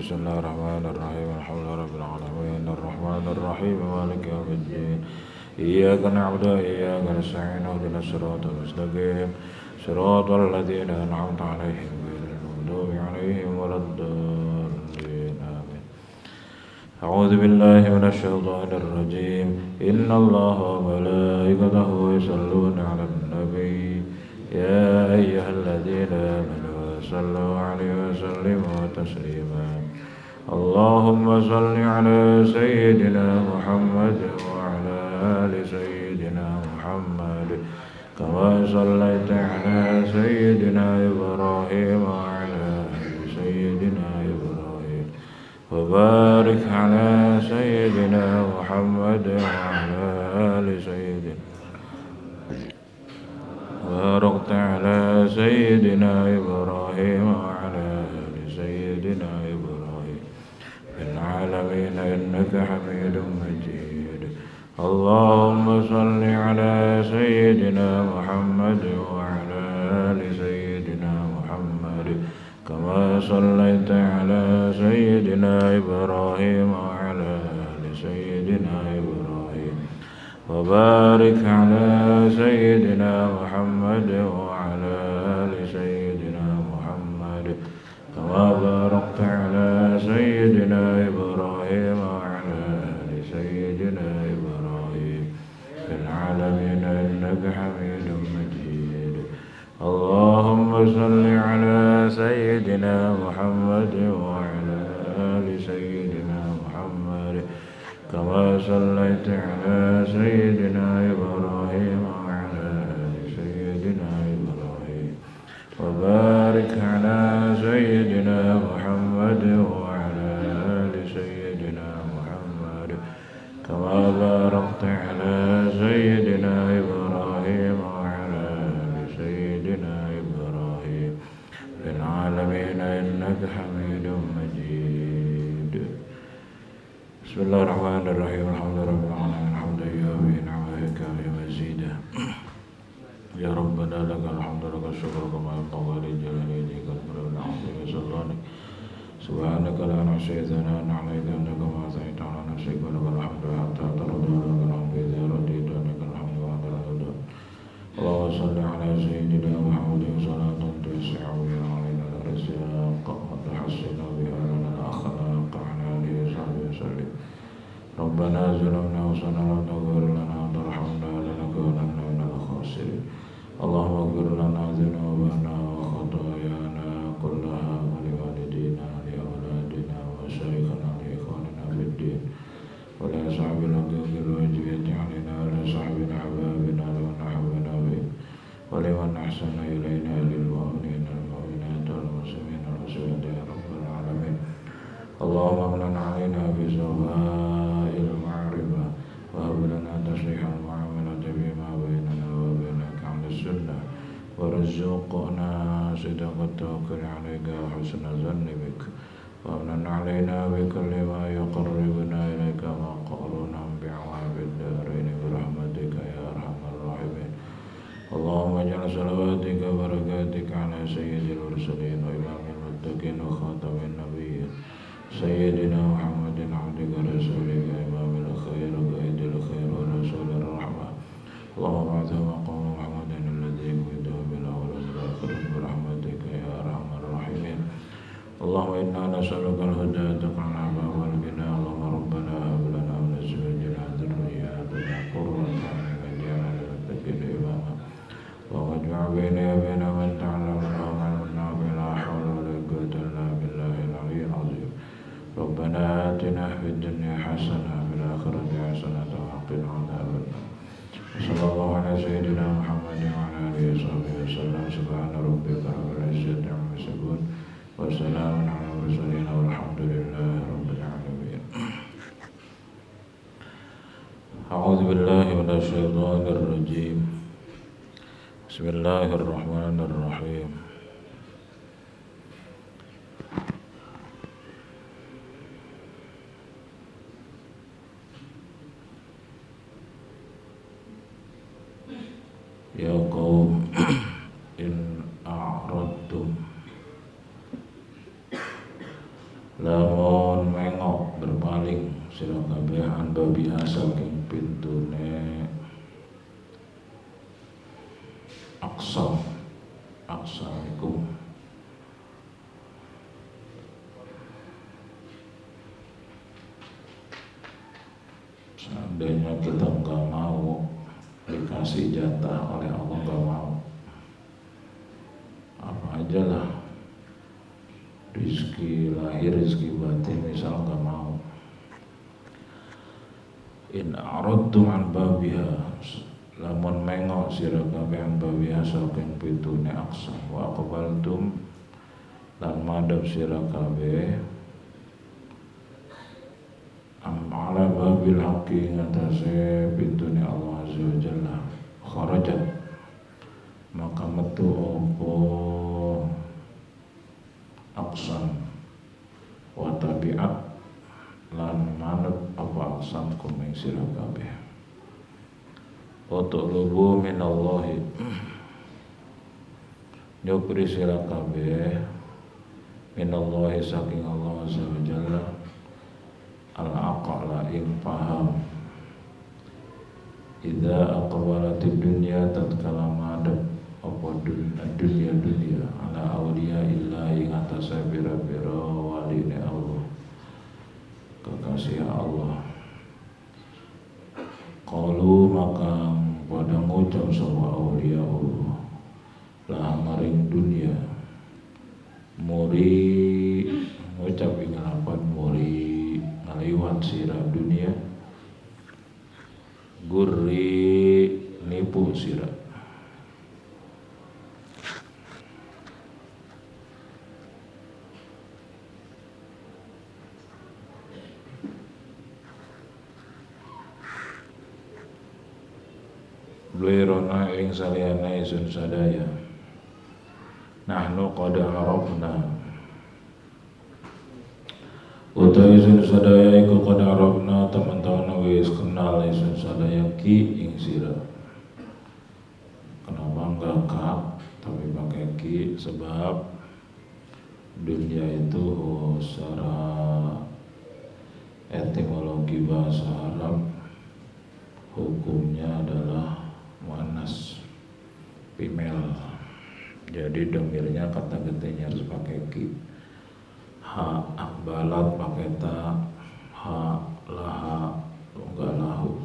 بسم الله الرحمن الرحيم الحمد لله رب العالمين الرحمن الرحيم مالك يوم الدين إياك نعبد وإياك نستعين اهدنا الصراط المستقيم صراط الذين أنعمت عليهم غير المغضوب عليهم ولا الضالين آمين. أعوذ بالله من الشيطان الرجيم إن الله وملائكته يصلون على النبي يا أيها الذين آمنوا صلوا عليه وسلموا تسليما اللهم صل على سيدنا محمد وعلى آل سيدنا محمد كما صليت على سيدنا إبراهيم وعلى آل سيدنا إبراهيم وبارك على سيدنا محمد وعلى آل سيدنا وباركت على سيدنا إبراهيم وعلى آل سيدنا إبراهيم في العالمين إنك حميد مجيد اللهم صل على سيدنا محمد وعلى آل سيدنا محمد كما صليت على سيدنا إبراهيم وعلى آل سيدنا إبراهيم وبارك على سيدنا محمد وعلى آل سيدنا محمد كما باركت على سيدنا إبراهيم وعلى آل سيدنا إبراهيم في العالمين إنك حميد مجيد اللهم صل على سيدنا محمد وعلى آل سيدنا محمد كما صليت على سيدنا إبراهيم وعلى آل سيدنا إبراهيم وبارك على سيدنا محمد وعلى آل سيدنا محمد كما باركت على سيدنا إبراهيم وعلى آل سيدنا إبراهيم في العالمين إنك حميد مجيد بسم الله الرحمن الرحيم الحمد لله رب العالمين الحمد لله نعمه كافي مزيدا يا ربنا لك الحمد لك الشكر كما ينبغي لجلال وجهك الكريم العظيم سلطانك سبحانك لا نحصي ثناء عليك انك ما اثنيت على نفسك ولك الحمد حتى ترضى لك الحمد اذا رضيت لك الحمد بعد الرضا اللهم صل على سيدنا محمد صلاة تسع بها علينا الرزاق وتحسن بها لنا الاخلاق على اله وصحبه وسلم ربنا ظلمنا أنفسنا ولا تغفر لنا وترحمنا لنكونن من الخاسرين اللهم اغفر لنا ذنوبنا وخطايانا كلها ولوالدينا ولأولادنا ومشايخنا وإخواننا في الدين ولأصحاب الحقوق الواجبة علينا ولصحب أحبابنا لمن أحبنا به ولمن أحسن إلينا للمؤمنين والمؤمنات والمسلمين والمسلمات يا رب العالمين اللهم امن علينا بزوال المعرفة وهب لنا تصليح المعاملة فيما بيننا وبينك على السنة وارزقنا صدق التوكل عليك وحسن الظن بك وامن علينا بكل ما يقربنا إليك مقرونا بعواب الدارين برحمتك يا أرحم الراحمين اللهم اجعل صلواتك وبركاتك على سيد المرسلين وإمام المتقين وخاتم النبيين سيدنا محمد عبدك ورسولك إمام الخير وقائد الخير ورسول الرحمة اللهم بعث مقام محمد الذي وعده بالأول والآخر برحمتك يا أرحم الراحمين اللهم إنا نسألك الهدى تقعنا باب الغنى اللهم ربنا هب لنا من أزواجنا ذرياتنا قرة أعين واجعلنا للمتقين إماما اللهم اجمع بيني وبين من تعلمنا ومن نافع لا حول ولا قوة إلا بالله العلي العظيم ربنا آتنا في الدنيا حسنة وفي الآخرة حسنة وقنا عذاب النار وصلى الله على سيدنا محمد وعلى آله وصحبه وسلم سبحان ربك رب العزة عما يصفون وسلام على المرسلين والحمد لله رب العالمين. أعوذ بالله من الشيطان الرجيم. بسم الله الرحمن الرحيم. Ya qaum in a'radtum, lamun mengok berpaling sira kabeh an babiha saking pintune aqsa iku seandainya kita nggak mau dikasih jatah oleh Allah, nggak mau apa aja lah, rizki lahir, rizki batin misal nggak mau. In a'radtum an babiha, lamun mengok sira kabeh an babiha saking pitune aqsa, wa aqbaltum lan madhep sira kabeh ala babil haqqi ngatasé pintune Allah azza wa jalla, kharajat maka metu apa aqsam wa tabi'at lan manut apa aqsam kuming sira kabeh. Utlubu minallahi, nyupri sira kabeh minallahi saking Allah azza wa jalla al-aqla ing paham. Idza aqbalatid dunya tatkala madhep apa dunya ala awliya illahi ngatasé pira-pira waline Allah, kekasih Allah. Qalu maka pada ngucap sapa awliya Allah lah maring dunya, muri ngucap ing lapan muri ngaliwat sira dunia, gurri nipu sira. Blirona ing saliyane isun sadaya, nahnu qad arafna, utawi isun sadaya iku qad arafna teman-teman wis kenal isun sadaya ki ing sira. Kenapa enggak kak tapi pakai ki? Sebab dunia itu secara etimologi bahasa Arab hukumnya adalah muannas, female. Jadi domirnya kata getenya harus pakai ki. Ha akbalat pakai ta, ha laha enggak lahu.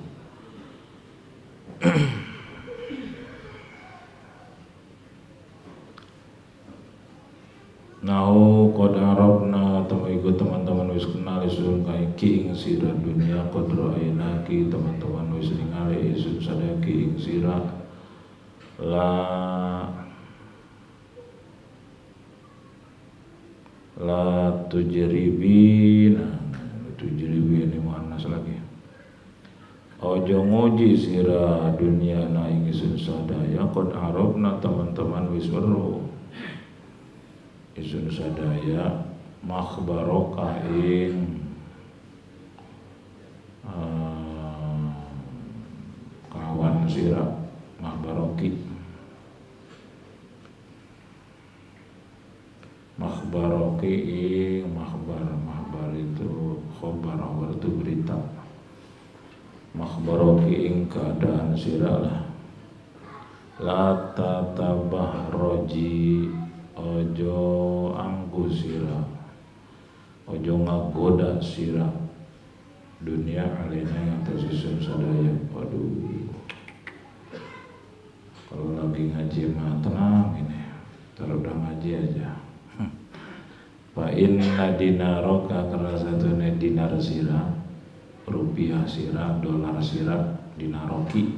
Nahu qad arabna, temaiku teman-teman wis kenal isun kai ki ing sira dunia, qad ra'ayna ki teman-teman wis ningali isun sadaya ki ing sira la tujribina, tujribi ini muannas lagi. Ojo ngoji sira dunia na ing isun sadaya, qad arabna teman-teman wis weruh isun sadaya makhbarokah ing kawan sira, makhbaroki. Makhbaroki ing makhbar itu khobar itu berita. Makhbaroki ing keadaan sira lah. La tatabahroji, ojo angku sira, ojo ngagoda sira dunia alena yang tersisum sadaya. Waduh, kalau lagi ngaji mah tenang ini, taruh udah ngaji aja. Fa inna dinaroka, karena satunya dinar sira, rupiah sira, dolar sira, dinaroki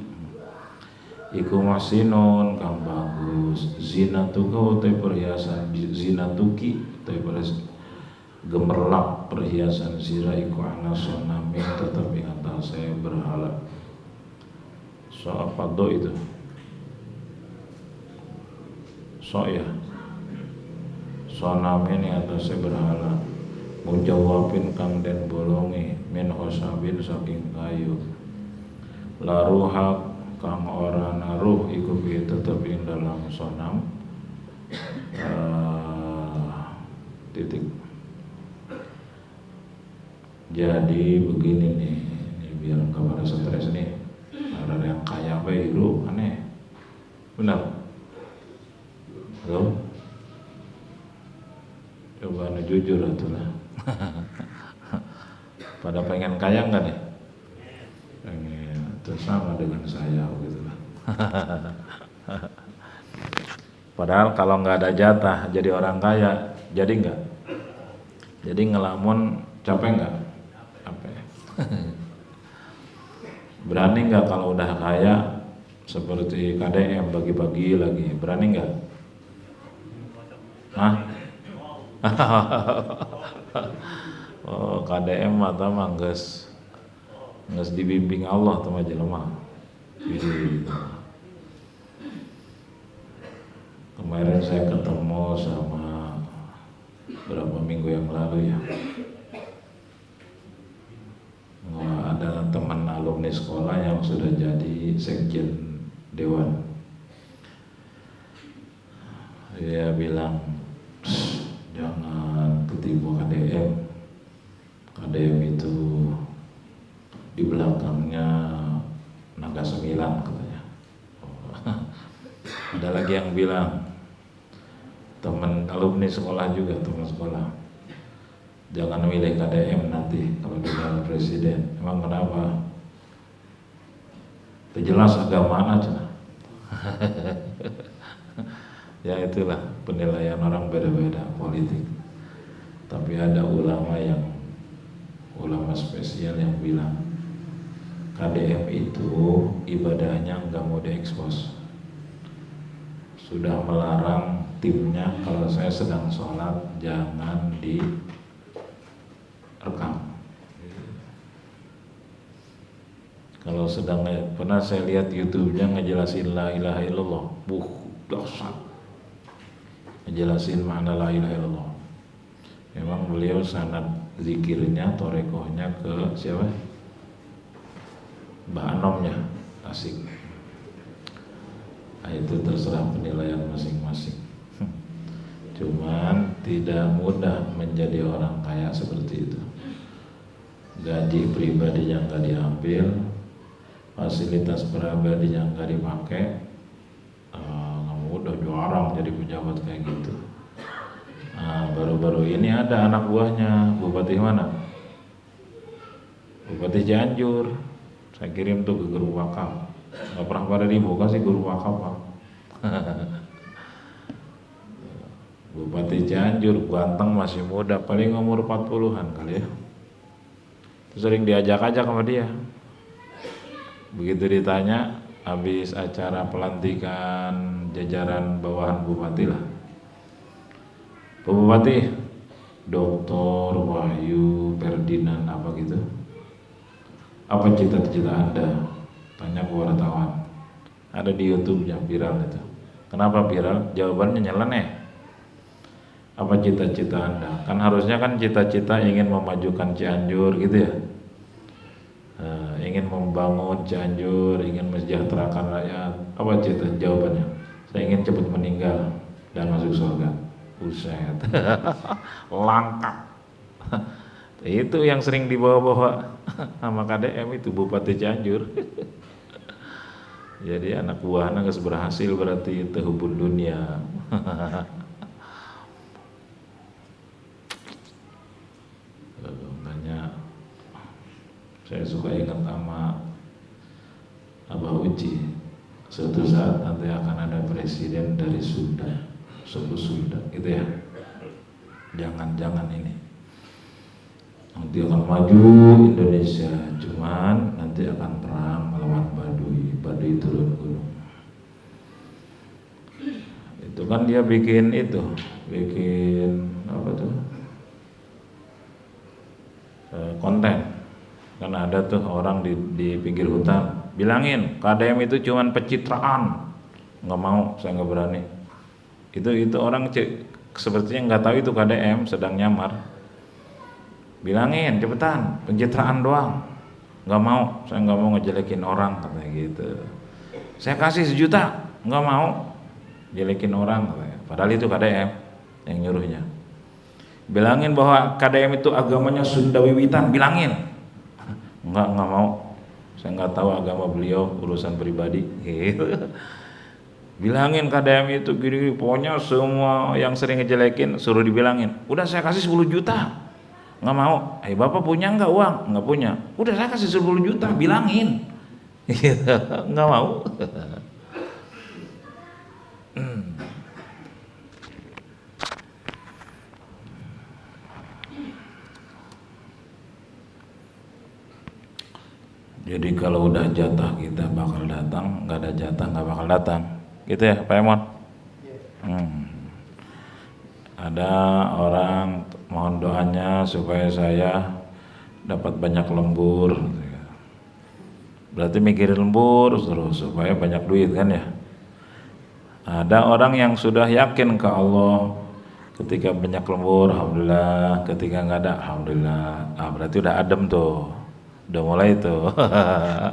iku masinon kang bagus, zinatuka utai perhiasan, zinatuki utai gemerlap perhiasan sirah iku ala sonami tetap ingat saya berhala. So apa do itu? So ya. Sonami ini atasnya berhala. Mujawabin kang den bolongi min hosabin saking kayu. Laruha kang ora naruh iku bi tetep ing dalam sonam. Titik. Jadi begini nih, ini biar nggak pada stres nih. Ada yang kaya hidup aneh, benar? Halo? Coba anu jujur atulah. Pada pengen kaya nggak nih? Pengen, terus sama dengan saya gitu lah. Padahal kalau nggak ada jatah jadi orang kaya, jadi nggak? Jadi ngelamun capek nggak? Capek. Berani nggak kalau udah kaya seperti KDM bagi-bagi lagi? Berani nggak? Hah? Oh, KDM mata mangges dibimbing Allah teman jelema. Gitu. Kemarin saya ketemu sama berapa minggu yang lalu ya. Ada teman alumni sekolah yang sudah jadi sekjen dewan. Dia bilang, jangan ketipu KDM. KDM itu di belakangnya Naga 9 katanya. Ada lagi yang bilang, teman alumni sekolah juga, teman sekolah, jangan milih KDM nanti kalau jadi presiden. Emang kenapa? Itu jelas agama aja. Ya itulah penilaian orang beda-beda politik. Tapi ada ulama spesial yang bilang KDM itu ibadahnya nggak mau diekspos. Sudah melarang timnya kalau saya sedang sholat jangan direkam. Kalau sedang pernah saya lihat YouTube-nya ngejelasin la ilaha illallah, dahsyat. Ngejelasin makna la ilaha illallah. Memang beliau sanad zikirnya, torekohnya ke siapa? Mbah Anomnya, asik. Nah, itu terserah penilaian masing-masing. Cuman tidak mudah menjadi orang kaya seperti itu. Gaji pribadi yang gak diambil, fasilitas pribadi yang gak dipakai, nggak mudah, jarang jadi pejabat kayak gitu. Nah, baru-baru ini ada anak buahnya, bupati mana? Bupati Cianjur. Saya kirim tuh ke guru wakaf. Nggak pernah pada dibuka sih guru wakaf, Pak. Bupati Cianjur, ganteng, masih muda, paling umur 40-an kali ya. Terus sering diajak-ajak sama dia. Begitu ditanya, habis acara pelantikan jajaran bawahan bupati lah. Pak Bupati, Dr. Wahyu Ferdinand apa gitu. Apa cita-cita Anda? Tanya ke wartawan. Ada di YouTube-nya, viral itu. Kenapa viral? Jawabannya nyeleneh. Apa cita-cita Anda? Kan harusnya kan cita-cita ingin memajukan Cianjur gitu ya. Ingin membangun Cianjur, ingin mensejahterakan rakyat. Apa cita? Jawabannya, saya ingin cepat meninggal dan masuk surga. Buset. Langka. Itu yang sering dibawa-bawa sama KDM itu Bupati Cianjur. Jadi anak buahnya nggak berhasil berarti itu hubun dunia. Makanya saya suka ingat sama Abah Uci. Suatu saat nanti akan ada presiden dari Sunda, suku Sunda, gitu ya. Jangan-jangan ini. Nanti akan maju Indonesia, cuman nanti akan perang melawan Baduy turun gunung. Itu kan dia bikin apa tuh? konten. Kan ada tuh orang di pinggir hutan bilangin KDM itu cuman pencitraan, nggak mau, saya nggak berani. Itu orang sepertinya nggak tahu itu KDM sedang nyamar. Bilangin cepetan, pencitraan doang, nggak mau, saya nggak mau ngejelekin orang katanya gitu. Saya kasih 1 juta, nggak mau jelekin orang katanya. Padahal itu KDM yang nyuruhnya. Bilangin bahwa KDM itu agamanya Sunda Wiwitan, bilangin. Nggak mau, saya nggak tahu agama beliau, urusan pribadi gitu. Bilangin KDM itu gini, pokoknya semua yang sering ngejelekin suruh dibilangin. Udah saya kasih 10 juta, nggak mau. Bapak punya nggak uang? Nggak punya. Udah saya kasih 10 juta, bilangin. Nggak mau. Jadi kalau udah jatah kita bakal datang, nggak ada jatah nggak bakal datang, gitu ya Pak Emon? Ada orang mohon doanya supaya saya dapat banyak lembur. Berarti mikirin lembur terus supaya banyak duit kan ya. Ada orang yang sudah yakin ke Allah, ketika banyak lembur alhamdulillah, ketika nggak ada alhamdulillah. Berarti udah adem tuh, udah mulai tuh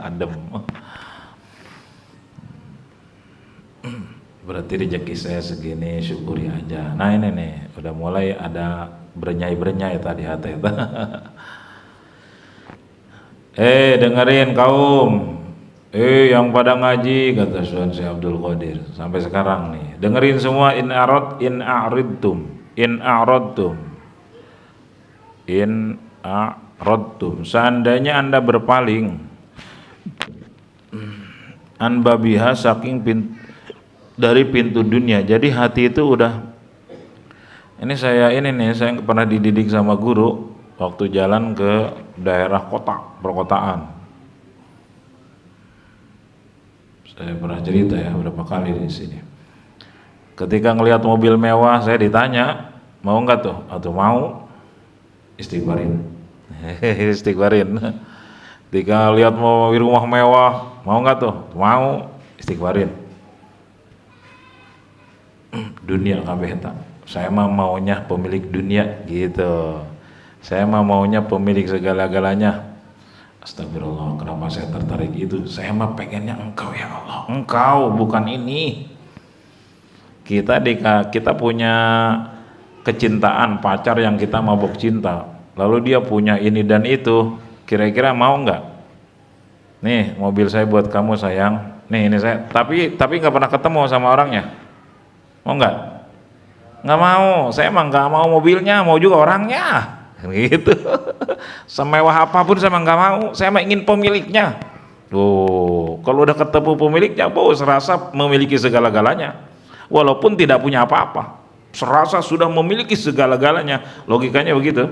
adem. Berarti rezeki saya segini, syukuri aja. Nah ini nih udah mulai ada berenyai tadi hati itu. Dengerin kaum, yang pada ngaji, kata Syekh Abdul Qadir sampai sekarang nih, dengerin semua. In a'radtum, seandainya Anda berpaling an babiha, saking dari pintu dunia. Jadi hati itu udah, saya pernah dididik sama guru waktu jalan ke daerah perkotaan. Saya pernah cerita ya beberapa kali di sini. Ketika ngelihat mobil mewah, saya ditanya, mau nggak tuh? Atau mau, istighfarin. Istighfarin. Ketika lihat mau rumah mewah, mau nggak tuh? Mau, istighfarin. Dunia kabeh eta. Saya mah maunya pemilik dunia gitu. Saya mah maunya pemilik segala-galanya. Astagfirullah, kenapa saya tertarik itu? Saya mah pengennya engkau ya Allah. Engkau, bukan ini. Kita punya kecintaan, pacar yang kita mabuk cinta. Lalu dia punya ini dan itu. Kira-kira mau nggak? Nih, mobil saya buat kamu sayang. Nih, ini saya. Tapi nggak pernah ketemu sama orangnya. Mau nggak? Nggak mau. Saya emang nggak mau mobilnya, mau juga orangnya. Gitu. Semewah apapun saya nggak mau, saya mah ingin pemiliknya. Tuh, kalau udah ketemu pemiliknya, serasa memiliki segala-galanya, walaupun tidak punya apa-apa, serasa sudah memiliki segala-galanya. Logikanya begitu.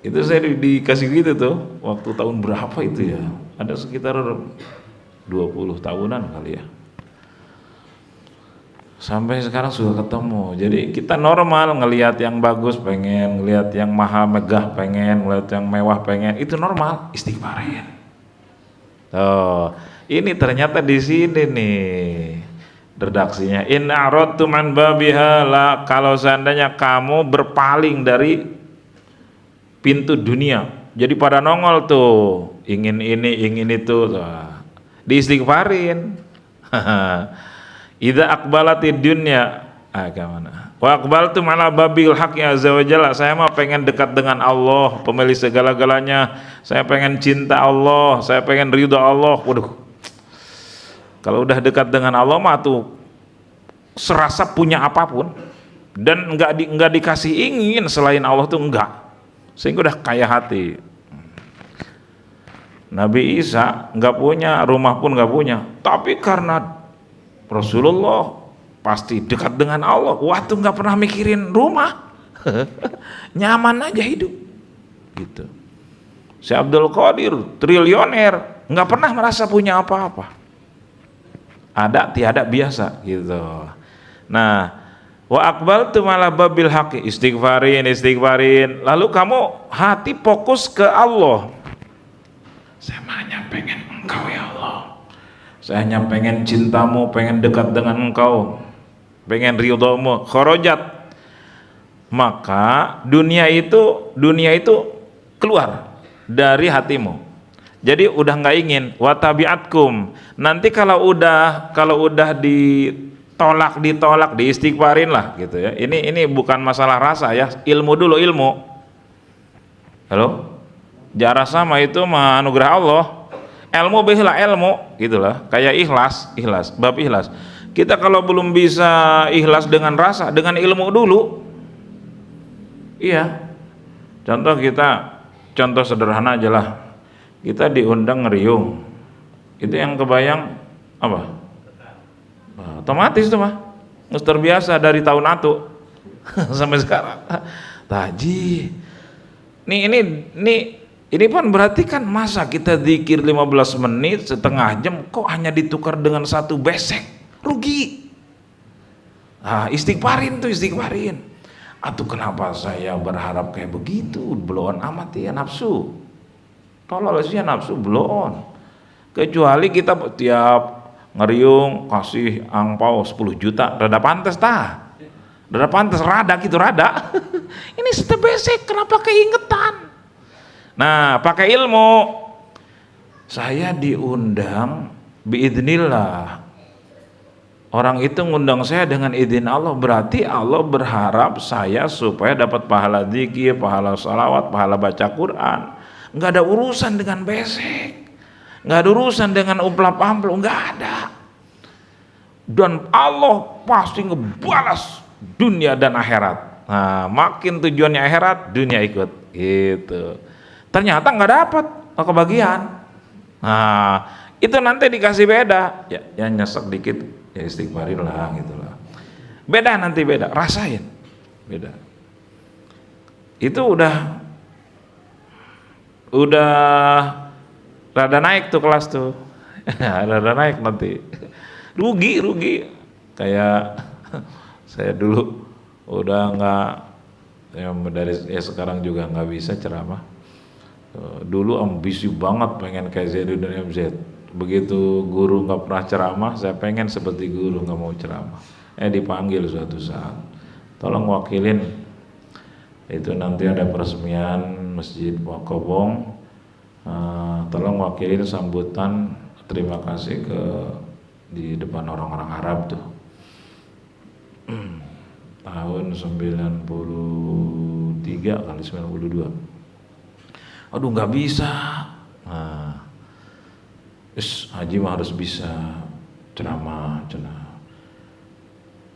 Itu saya dikasih gitu tuh, waktu tahun berapa itu ya? Ada sekitar 20 tahunan kali ya. Sampai sekarang sudah ketemu. Jadi kita normal ngelihat yang bagus pengen, ngelihat yang maha megah pengen, ngelihat yang mewah pengen, itu normal, istighfarin. Ini ternyata di sini nih redaksinya. In a'radtum an babiha, kalau seandainya kamu berpaling dari pintu dunia. Jadi pada nongol tuh, ingin ini, ingin itu, diistighfarin. Idza aqbalatid dunya, kemana? Wa aqbaltum ala babil haqqi azza wa jalla. Saya mah pengen dekat dengan Allah, pemilik segala-galanya. Saya pengen cinta Allah, saya pengen ridha Allah. Waduh. Kalau udah dekat dengan Allah mah tuh serasa punya apapun dan enggak dikasih ingin selain Allah tuh enggak. Sehingga udah kaya hati. Nabi Isa enggak punya, rumah pun enggak punya. Tapi karena Rasulullah pasti dekat dengan Allah, waktu nggak pernah mikirin rumah, nyaman aja hidup, gitu. Si Abdul Qadir triliuner, nggak pernah merasa punya apa-apa, ada tiada biasa, gitu. Nah, Wa aqbaltum ala babil haqqi, istighfarin. Lalu kamu hati fokus ke Allah. Saya hanya pengen Engkau ya Allah. Saya hanya pengen cintamu, pengen dekat dengan Engkau, pengen ridhomu. Kharajat. Maka dunia itu keluar dari hatimu. Jadi udah nggak ingin. Wa tabiatkum. Nanti kalau udah ditolak diistighfarin lah gitu ya. Ini bukan masalah rasa ya, ilmu dulu, ilmu. Halo, jarak sama itu mah anugerah Allah. Ilmu bihla ilmu gitulah, kayak ikhlas, bab ikhlas. Kita kalau belum bisa ikhlas dengan rasa, dengan ilmu dulu. Iya, contoh sederhana aja lah. Kita diundang ngeriung, itu yang kebayang apa? Otomatis tuh mah terbiasa dari tahun atu sampai sekarang. Taji ini pun berarti kan masa kita zikir 15 menit setengah jam kok hanya ditukar dengan satu besek, rugi. Istighfarin. Atuh kenapa saya berharap kayak begitu? Belum amat ya nafsu. Tolol sih nafsu belum. Kecuali kita tiap ngeriung kasih angpau 10 juta, rada pantes tah. Rada gitu. Ini setebesek, kenapa keingetan? Nah, pakai ilmu. Saya diundang biidznillah. Orang itu ngundang saya dengan izin Allah, berarti Allah berharap saya supaya dapat pahala zikir, pahala salawat, pahala baca Quran. Nggak ada urusan dengan besek, nggak ada urusan dengan umplap amplop, nggak ada. Dan Allah pasti ngebalas dunia dan akhirat. Nah, makin tujuannya akhirat, dunia ikut. Gitu. Ternyata nggak dapat, nggak kebagian. Nah, itu nanti dikasih beda. Ya nyesek dikit, ya istighfarin lah, gitulah. Beda, rasain. Beda. Itu udah rada naik tuh kelas tuh. Rada naik nanti. Rugi. Kayak saya dulu udah nggak, ya sekarang juga nggak bisa ceramah. Dulu ambisi banget pengen kayak Zaidun dan MZ. Begitu guru nggak pernah ceramah, saya pengen seperti guru, nggak mau ceramah. Dipanggil suatu saat, tolong wakilin. Itu nanti ada peresmian Masjid Wakobong, tolong wakilin sambutan terima kasih di depan orang-orang Arab tuh. Tahun 93 kali 92. Aduh nggak bisa. Haji mah harus bisa ceramah.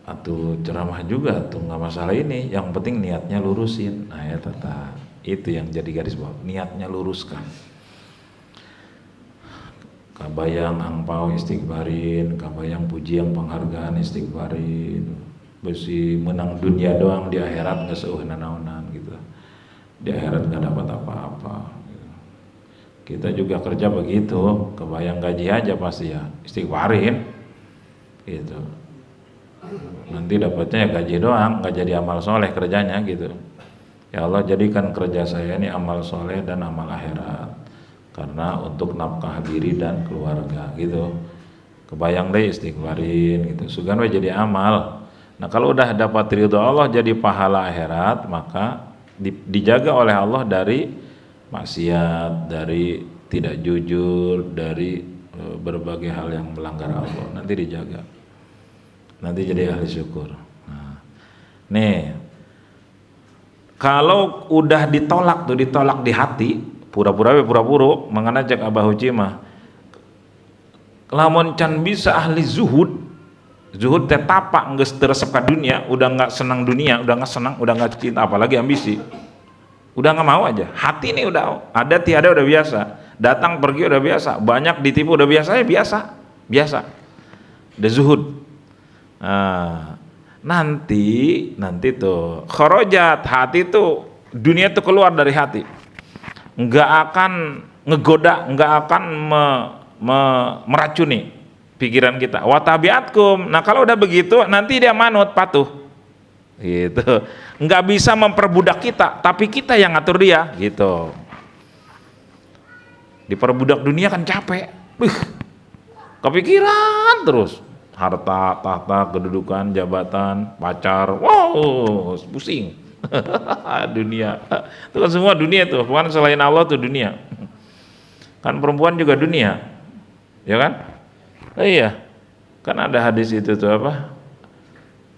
Atau ceramah juga tuh nggak masalah ini. Yang penting niatnya lurusin. Nah ya tata, itu yang jadi garis bawah. Niatnya luruskan. Kabayang angpau istighfarin, kabayang pujian penghargaan istighfarin. Besi menang dunia doang, di akhirat nggak seueuh naonan gitu. Di akhirat nggak dapat apa-apa. Kita juga kerja begitu, kebayang gaji aja pasti ya istighfarin gitu. Nanti dapatnya ya gaji doang, nggak jadi amal soleh kerjanya gitu. Ya Allah, jadikan kerja saya ini amal soleh dan amal akhirat, karena untuk nafkah diri dan keluarga gitu. Kebayang deh istighfarin gitu, sugan we jadi amal. Nah kalau udah dapat ridho Allah jadi pahala akhirat, maka dijaga oleh Allah dari maksiat, dari tidak jujur, dari berbagai hal yang melanggar Allah. Nanti dijaga, nanti jadi ahli syukur. Nah, nih kalau udah ditolak di hati, pura-pura mengajak Abah Uci mah lamun can bisa ahli zuhud teh tapak geus teu resep ka dunia, udah nggak senang dunia, udah nggak senang, udah nggak cinta, apalagi ambisi, udah nggak mau aja. Hati ini udah ada tiada udah biasa, datang pergi udah biasa, banyak ditipu udah biasa, udah zuhud. Nanti tuh kharajat, hati tuh dunia tuh keluar dari hati, nggak akan ngegoda, nggak akan meracuni pikiran kita. Wa tabiatkum. Nah kalau udah begitu nanti dia manut, patuh. gitu. Nggak bisa memperbudak kita, tapi kita yang ngatur dia gitu. Diperbudak dunia kan capek, kepikiran terus harta, tahta, kedudukan, jabatan, pacar, wow, pusing. Dunia itu kan semua dunia tuh, bukan selain Allah tuh dunia. Kan perempuan juga dunia, ya kan? Iya, kan ada hadis itu tuh apa?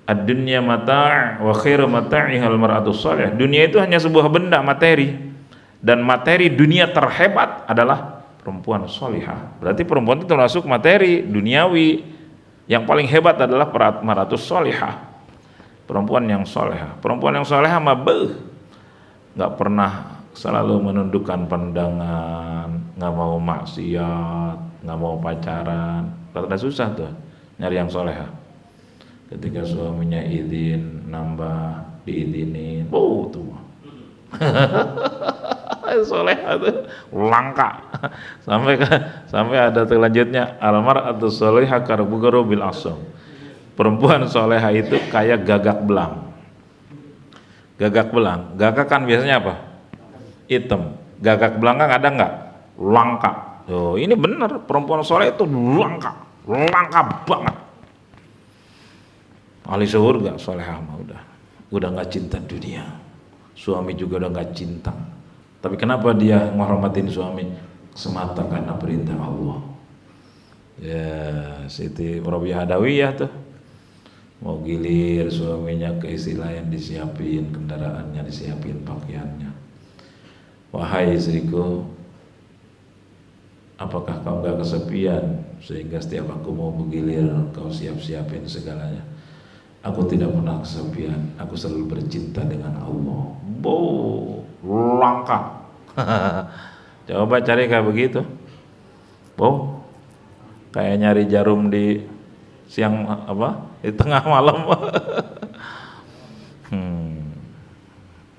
Ad-dunya mata' wa khairu mata'ihal mar'atus salih. Dunia itu hanya sebuah benda, materi, dan materi dunia terhebat adalah perempuan solihah. Berarti perempuan itu termasuk materi duniawi. Yang paling hebat adalah mar'atus solihah, perempuan yang solehah. Perempuan yang solehah mah nggak pernah selalu menundukkan pandangan, nggak mau maksiat, nggak mau pacaran. Karena susah tuh nyari yang solehah. Ketika suaminya izin nambah, diizinin, tuh solehah tuh langka. Sampai ada selanjutnya, almar'atu solehah karbugaru bil asam. Perempuan solehah itu kayak gagak belang. Gagak belang, gagak kan biasanya apa? Hitam. Gagak belang kan ada nggak? Langka. Oh, ini benar, perempuan soleh itu langka banget. Ahli surga solehah mah udah nggak cinta dunia. Suami juga udah nggak cinta. Tapi kenapa dia menghormatin suami? Semata karena perintah Allah. Ya, Siti Robiah Adawiyah tuh mau gilir suaminya ke istri lain disiapin kendaraannya, disiapin pakaiannya. Wahai istriku, apakah kau gak kesepian sehingga setiap aku mau bergilir kau siap-siapin segalanya? Aku tidak pernah kesepian, aku selalu bercinta dengan Allah. Langka. Coba cari kayak begitu. Kayak nyari jarum di siang di tengah malam.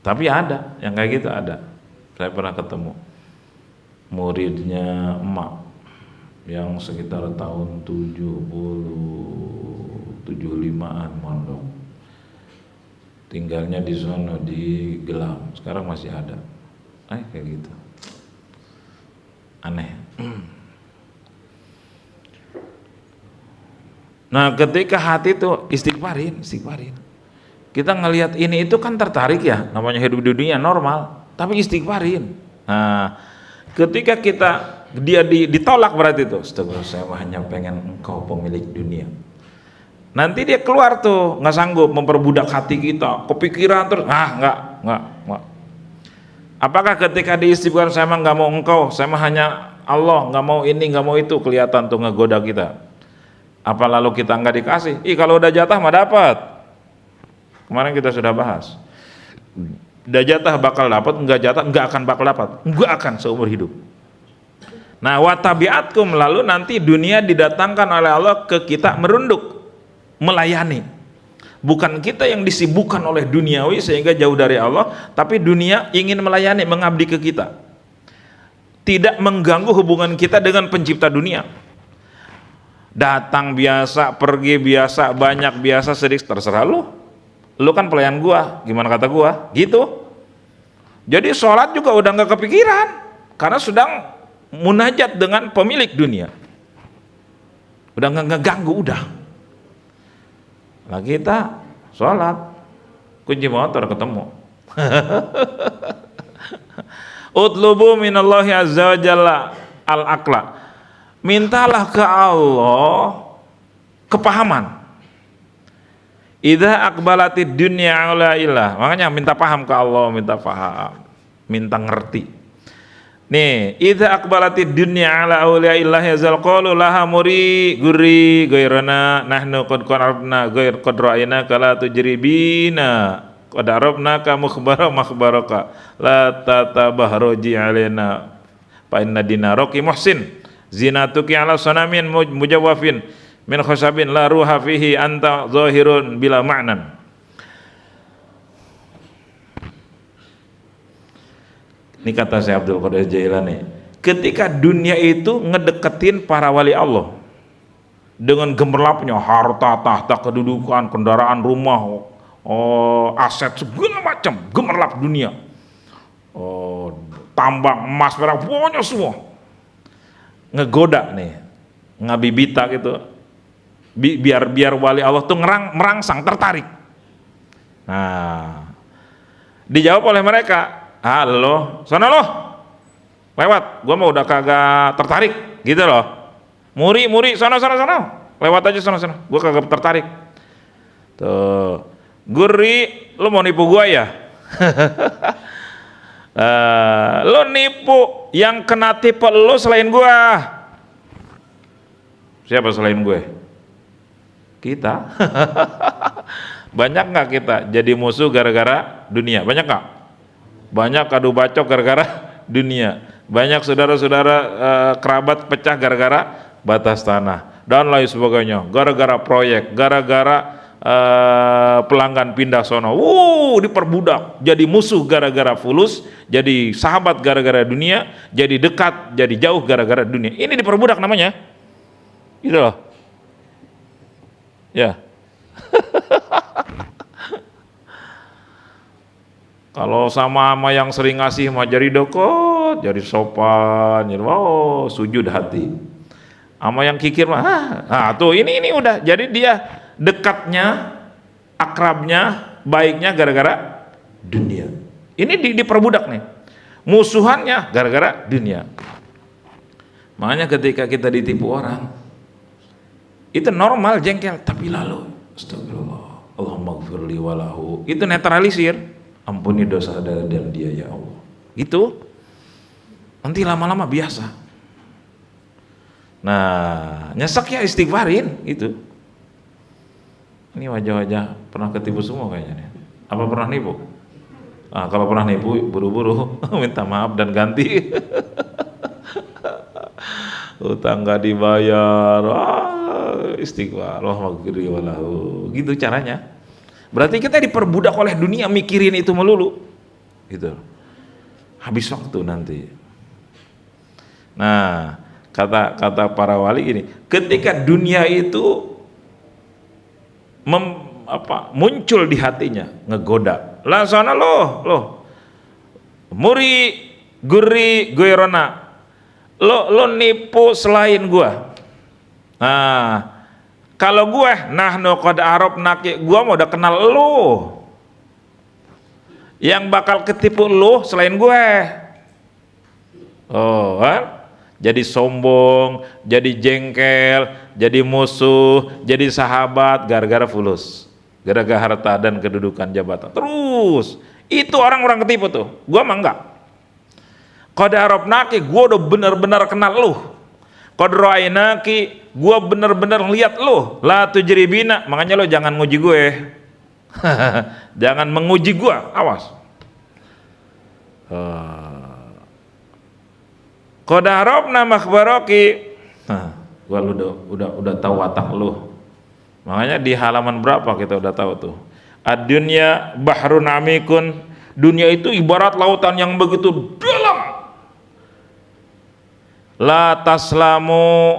Tapi ada yang kayak gitu, ada. Saya pernah ketemu muridnya emak yang sekitar tahun 75-an mondok. Tinggalnya di sono di Gelam. Sekarang masih ada. Kayak gitu. Aneh. Nah, ketika hati itu istighfarin. Kita ngelihat ini itu kan tertarik ya, namanya hidup di dunia normal, tapi istighfarin. Nah, ketika dia ditolak berarti itu, astagfirullah, saya hanya pengen engkau pemilik dunia. Nanti dia keluar tuh, nggak sanggup memperbudak hati kita, kepikiran terus, nggak. Apakah ketika diistighfar saya mah nggak mau engkau, saya mah hanya Allah, nggak mau ini, nggak mau itu, kelihatan tuh ngegoda kita. Apa lalu kita nggak dikasih? Kalau udah jatah mah dapat. Kemarin kita sudah bahas. Udah jatah bakal dapat, nggak jatah nggak akan bakal dapat, nggak akan seumur hidup. Nah, watabiatkum, lalu nanti dunia didatangkan oleh Allah ke kita merunduk, melayani. Bukan kita yang disibukkan oleh duniawi sehingga jauh dari Allah, tapi dunia ingin melayani, mengabdi ke kita. Tidak mengganggu hubungan kita dengan pencipta dunia. Datang biasa, pergi biasa, banyak biasa, sedikit, terserah lu. Lu kan pelayan gua, gimana kata gua, gitu. Jadi sholat juga udah nggak kepikiran, karena sedang munajat dengan pemilik dunia. Udah nggak ngeganggu, udah. Nah, kita sholat, kunci motor ketemu. Utlubu minallahi azza wa jalla al-aqla. Mintalah ke Allah kepahaman. Idza aqbalatid dunya ala ilah. Makanya minta paham ke Allah, minta paham, minta ngerti. Nih, idza aqbalatid dunya ala awliya illah yazal qalu laha guri gairana nahnu qad qarabna gair qad ra'ayna kala tujribina qad arabna ka makhbaraka la tatabahroji alaina fa inna dinaraki muhsin zinatuki ala sanamin mujawafin min khasabin la ruha fihi anta zahirun bila ma'nan. Ini kata Syekh Abdul Qadir Jailani, ketika dunia itu ngedeketin para wali Allah dengan gemerlapnya harta, tahta, kedudukan, kendaraan, rumah, aset segala macam, gemerlap dunia. Tambang emas perak pokoknya semua. Ngegoda nih, ngabibita gitu. Biar wali Allah tuh merangsang, tertarik. Nah, dijawab oleh mereka, "Halo, sana loh. Lewat, gua mah udah kagak tertarik." Gitu loh. Muri, sana. Lewat aja sana. Gua kagak tertarik. Tuh. Guri, lu mau nipu gua ya? Lo nipu, yang kena tipu lo selain gua. Siapa selain gue? Kita. Banyak nggak kita jadi musuh gara-gara dunia? Banyak nggak? Banyak adu bacok gara-gara dunia. Banyak saudara-saudara kerabat pecah gara-gara batas tanah dan lain sebagainya. Gara-gara proyek, gara-gara pelanggan pindah sono, diperbudak, jadi musuh gara-gara fulus, jadi sahabat gara-gara dunia, jadi dekat, jadi jauh gara-gara dunia. Ini diperbudak namanya, gitu loh, ya. Kalau sama yang sering ngasih mah jadi dekot, jadi sopan, jadi sujud hati. Sama yang kikir mah, tuh ini udah, jadi dia dekatnya, akrabnya, baiknya gara-gara dunia. Ini diperbudak nih. Musuhannya gara-gara dunia. Makanya ketika kita ditipu orang, itu normal jengkel, tapi lalu astagfirullah, Allahumma gfirli walahu, itu netralisir, ampuni dosa dan dia ya Allah. Itu nanti lama-lama biasa. Nah, nyesek ya istighfarin itu. Ini wajah-wajah pernah ketipu semua kayaknya nih. Apa pernah nipu? Kalau pernah nipu, buru-buru minta maaf dan ganti. Utang gak dibayar, istighfar, Allahumma gfirli walahu. Gitu caranya. Berarti kita diperbudak oleh dunia mikirin itu melulu. Gitu. Habis waktu nanti. Nah, kata para wali ini, ketika dunia itu muncul di hatinya, ngegoda, lah sana loh, muri, guri, goirona, lo nipu selain gua. Nah, kalau gue, nahnu qad arabnaki, gua mau udah kenal lo. Yang bakal ketipu lo selain gue. Jadi sombong, jadi jengkel, jadi musuh, jadi sahabat gara-gara fulus, gara-gara harta dan kedudukan jabatan. Terus itu orang-orang ketipu tuh. Gua mah enggak. Qad arabnaki, gua udah benar-benar kenal lu. Qad ra'ainaki, gua benar-benar lihat lu. La tujribina, makanya lo jangan nguji gue. Jangan menguji gua, awas. Qad arabna makhbaraki. Gua udah tahu watak lu. Makanya di halaman berapa kita udah tahu tuh. Ad-dunya bahrun amikun. Dunia itu ibarat lautan yang begitu dalam. La taslamu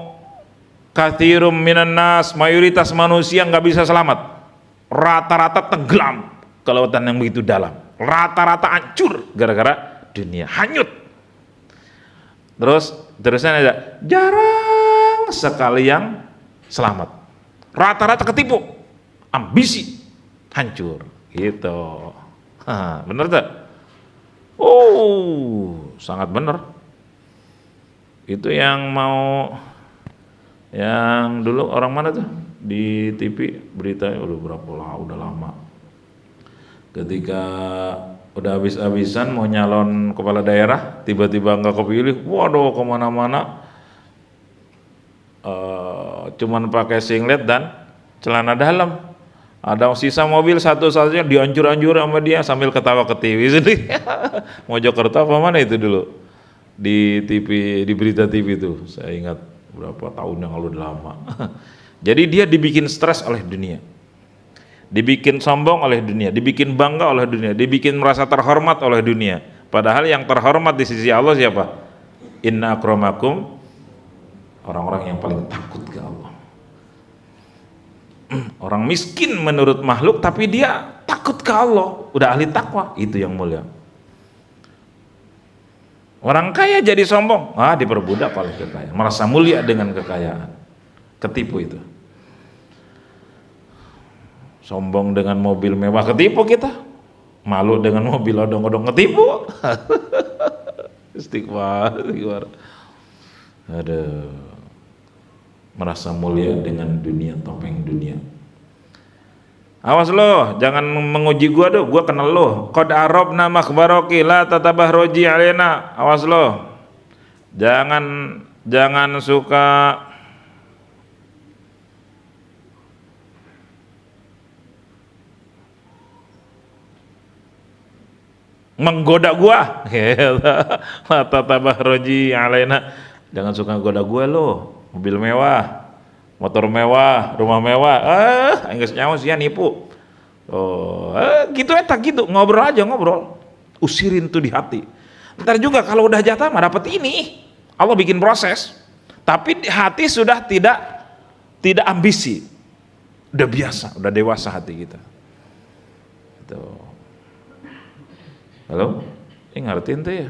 kathirum minan nas. Mayoritas manusia nggak bisa selamat. Rata-rata tenggelam ke lautan yang begitu dalam. Rata-rata hancur gara-gara dunia, hanyut. Terusnya ada jarang sekali yang selamat. Rata-rata ketipu, ambisi, hancur, gitu. Bener tak? Sangat bener. Itu yang dulu orang mana tuh di TV berita udah lama. Ketika udah habis-habisan mau nyalon kepala daerah, tiba-tiba nggak kepilih, waduh kemana-mana cuman pakai singlet dan celana dalam. Ada sisa mobil satu-satunya dihancur-hancur sama dia sambil ketawa ke TV sendiri. Mojokerto apa mana itu dulu di TV, di berita TV itu, saya ingat berapa tahun yang lalu, udah lama. Jadi dia dibikin stres oleh dunia, dibikin sombong oleh dunia, dibikin bangga oleh dunia, dibikin merasa terhormat oleh dunia. Padahal yang terhormat di sisi Allah siapa? Inna akramakum, orang-orang yang paling takut ke Allah. Orang miskin menurut makhluk tapi dia takut takut ke Allah, udah ahli takwa, itu yang mulia. Orang kaya jadi sombong, diperbudak oleh kekayaan, merasa mulia dengan kekayaan, ketipu itu. Sombong dengan mobil mewah, ketipu kita. Malu dengan mobil odong-odong, ketipu. Istighfar. Aduh. Merasa mulia dengan dunia, topeng dunia. Awas lo, jangan menguji gua tuh, gua kenal lo. Qad arabna makhbaraki la tatabahroji alena. Awas lo. Jangan suka menggoda gua. La tatabahroji alena. Jangan suka goda gua lo. Mobil mewah, motor mewah, rumah mewah, enggak nyawa sih nipu. Gitu gitu, ngobrol aja ngobrol. Usirin tuh di hati. Ntar juga kalau udah jatah mah dapat ini. Allah bikin proses. Tapi hati sudah tidak ambisi. Udah biasa, udah dewasa hati kita. Tuh. Halo? Ngertiin tuh ya?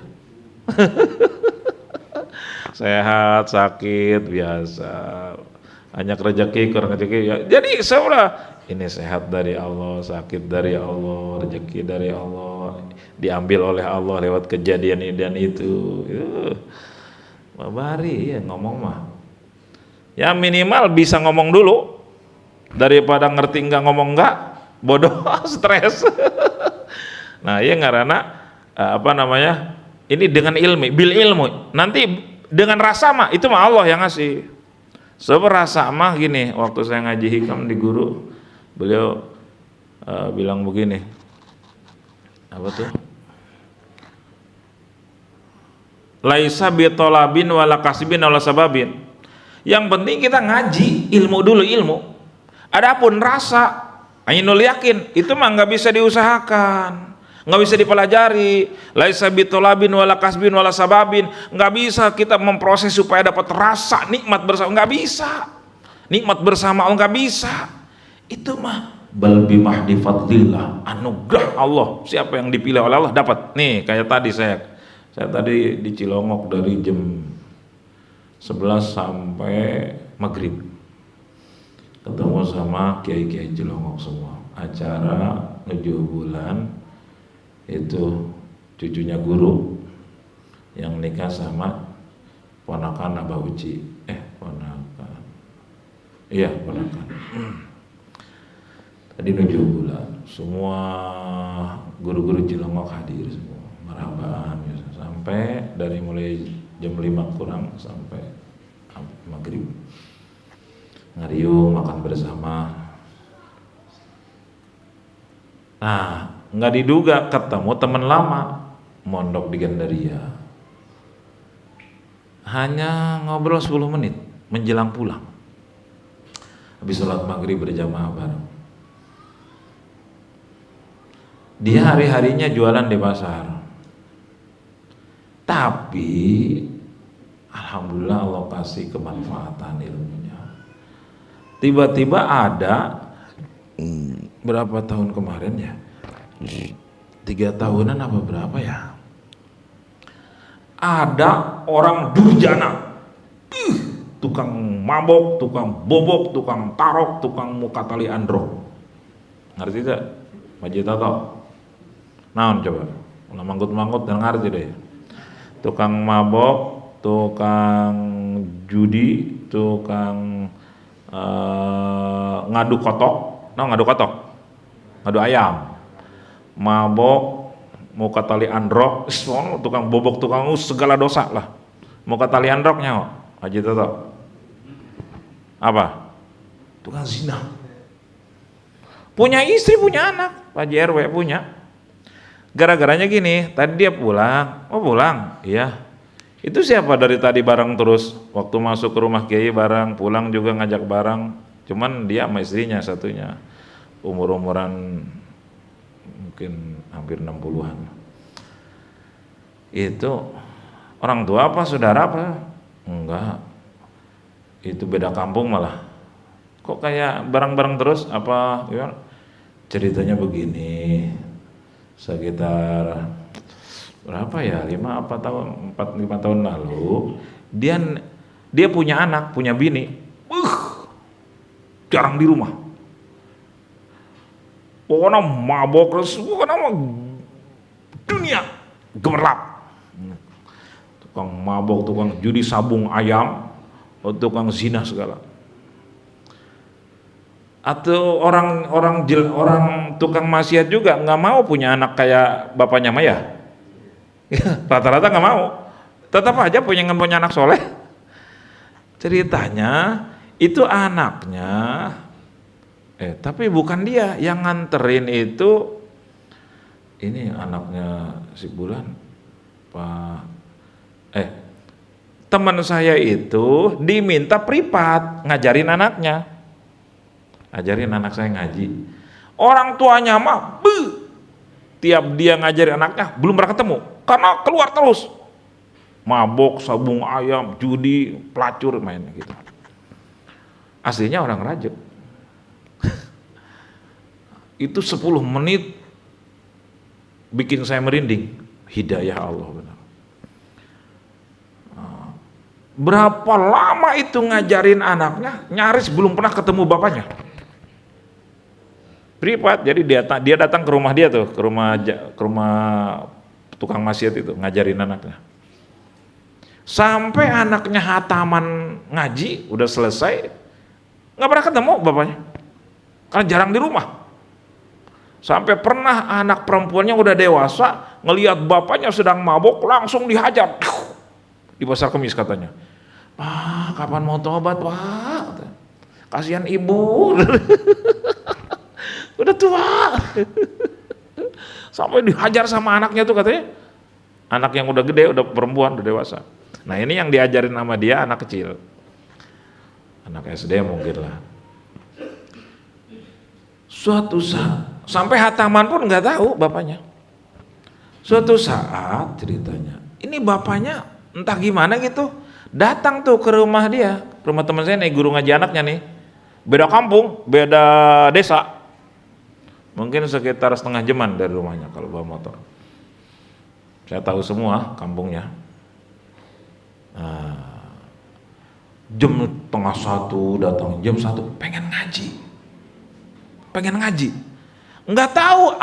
Sehat, sakit, biasa. Hanya rezeki, kurang rezeki ya. Jadi seolah ini sehat dari Allah, sakit dari Allah, rezeki dari Allah, diambil oleh Allah lewat kejadian ini dan itu. Babari ya ngomong mah. Ya minimal bisa ngomong dulu daripada ngerti enggak ngomong enggak, bodoh, stres. Nah, ya karena ini dengan bil ilmu. Nanti dengan rasa mah itu mah Allah yang ngasih. Sebab rasa mah gini, waktu saya ngaji hikam di guru, beliau bilang begini, apa tuh? Laisa bitolabin wala kasbin wala sababin. Yang penting kita ngaji ilmu dulu ilmu. Adapun rasa, ainul yakin itu mah nggak bisa diusahakan. Nggak bisa dipelajari. Laisa bitolabin wala kasbin wala sababin. Nggak bisa kita memproses supaya dapat rasa nikmat bersama, nggak bisa. Nikmat bersama Allah nggak bisa. Itu mah bal bimahdi fadlillah, anugerah Allah. Siapa yang dipilih oleh Allah dapat. Nih kayak tadi saya tadi di Cilongok dari jam 11 sampai maghrib ketemu sama kiai-kiai Cilongok semua. Acara 7 bulan itu cucunya guru yang nikah sama ponakan Abah Uci. Ponakan. Iya, ponakan. Tadi 7 bulan. Semua guru-guru Cilongok hadir semua. Marhaban sampai dari mulai jam 5 kurang sampai maghrib. Ngariung makan bersama. Nah, nggak diduga ketemu teman lama mondok di Gandaria. Hanya ngobrol 10 menit menjelang pulang. Habis sholat maghrib berjamaah bareng. Dia hari-harinya jualan di pasar. Tapi alhamdulillah Allah kasih kemanfaatan ilmunya. Tiba-tiba ada berapa tahun kemarin ya? 3 tahunan apa berapa ya? Ada orang durjana, tukang mabok, tukang bobok, tukang tarok, tukang muka tali androk. Ngerti tak? Majid tahu? Naon coba? Ulah manggut-manggut dan ngerti deh. Tukang mabok, tukang judi, tukang ngadu kotok. Ngadu kotok? Ngadu ayam. Mabok, muka tali androk, tukang bobok, tukang segala dosa lah. Muka tali androknya, Haji Toto. Apa? Tukang zina. Punya istri, punya anak, Pak JRW punya. Gara-garanya gini, tadi dia pulang, pulang, iya. Itu siapa dari tadi bareng terus, waktu masuk ke rumah Kiai bareng, pulang juga ngajak bareng. Cuman dia sama istrinya satunya, umur-umuran mungkin hampir 60-an. Itu orang tua apa saudara apa? Enggak. Itu beda kampung malah. Kok kayak bareng-bareng terus apa gimana? Ceritanya begini, sekitar berapa ya, 5 tahun lalu, dia punya anak, punya bini, jarang di rumah. Pokoknya mabok, pokoknya dunia gemerlap. Tukang mabok, tukang judi sabung ayam, tukang zina segala. Atau orang tukang maksiat juga nggak mau punya anak kayak bapaknya Maya. Rata-rata nggak mau. Tetap aja punya anak soleh. Ceritanya itu anaknya, tapi bukan dia yang nganterin itu. Ini anaknya si Bulan, teman saya itu diminta privat ngajarin anaknya. Ajarin anak saya ngaji. Orang tuanya mah tiap dia ngajarin anaknya belum pernah ketemu karena keluar terus. Mabok, sabung ayam, judi, pelacur, main gitu. Aslinya orang Rajek. Itu 10 menit bikin saya merinding. Hidayah Allah benar. Berapa lama itu ngajarin anaknya, nyaris belum pernah ketemu bapaknya. Privat, jadi dia datang ke rumah dia tuh, ke rumah tukang maksiat itu, ngajarin anaknya. Sampai anaknya hataman ngaji, udah selesai, nggak pernah ketemu bapaknya, karena jarang di rumah. Sampai pernah anak perempuannya udah dewasa, ngelihat bapaknya sedang mabok, langsung dihajar di pasar Kemis katanya. Pak, kapan mau tobat Pak? Kasihan ibu. Udah tua. Sampai dihajar sama anaknya tuh katanya. Anak yang udah gede, udah perempuan, udah dewasa. Nah ini yang diajarin sama dia anak kecil. Anak SD mungkin lah. Suatu saat, sampai hataman pun nggak tahu bapaknya. Suatu saat ceritanya, ini bapaknya entah gimana gitu, datang tuh ke rumah dia, rumah teman saya nih, guru ngaji anaknya nih. Beda kampung, beda desa. Mungkin sekitar setengah jaman dari rumahnya kalau bawa motor. Saya tahu semua kampungnya. Jam 12:30 datang, jam 1 pengen ngaji. Nggak tahu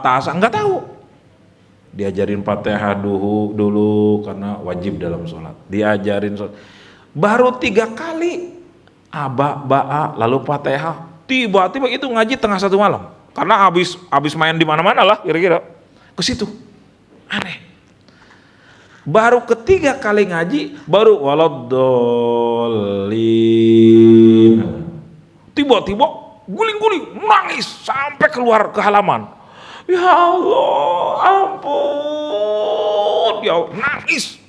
tasa, nggak tahu. Diajarin Fatihah dulu karena wajib dalam sholat. Diajarin sholat. Baru 3 kali ba'a lalu Fatihah. Tiba-tiba itu ngaji tengah 1 malam. Karena habis main di mana-mana lah kira-kira. Ke situ. Aneh. Baru ketiga kali ngaji baru waladdallin. Tiba-tiba guling-guling nangis sampai keluar ke halaman. Ya Allah, ampun. Ya Allah, nangis.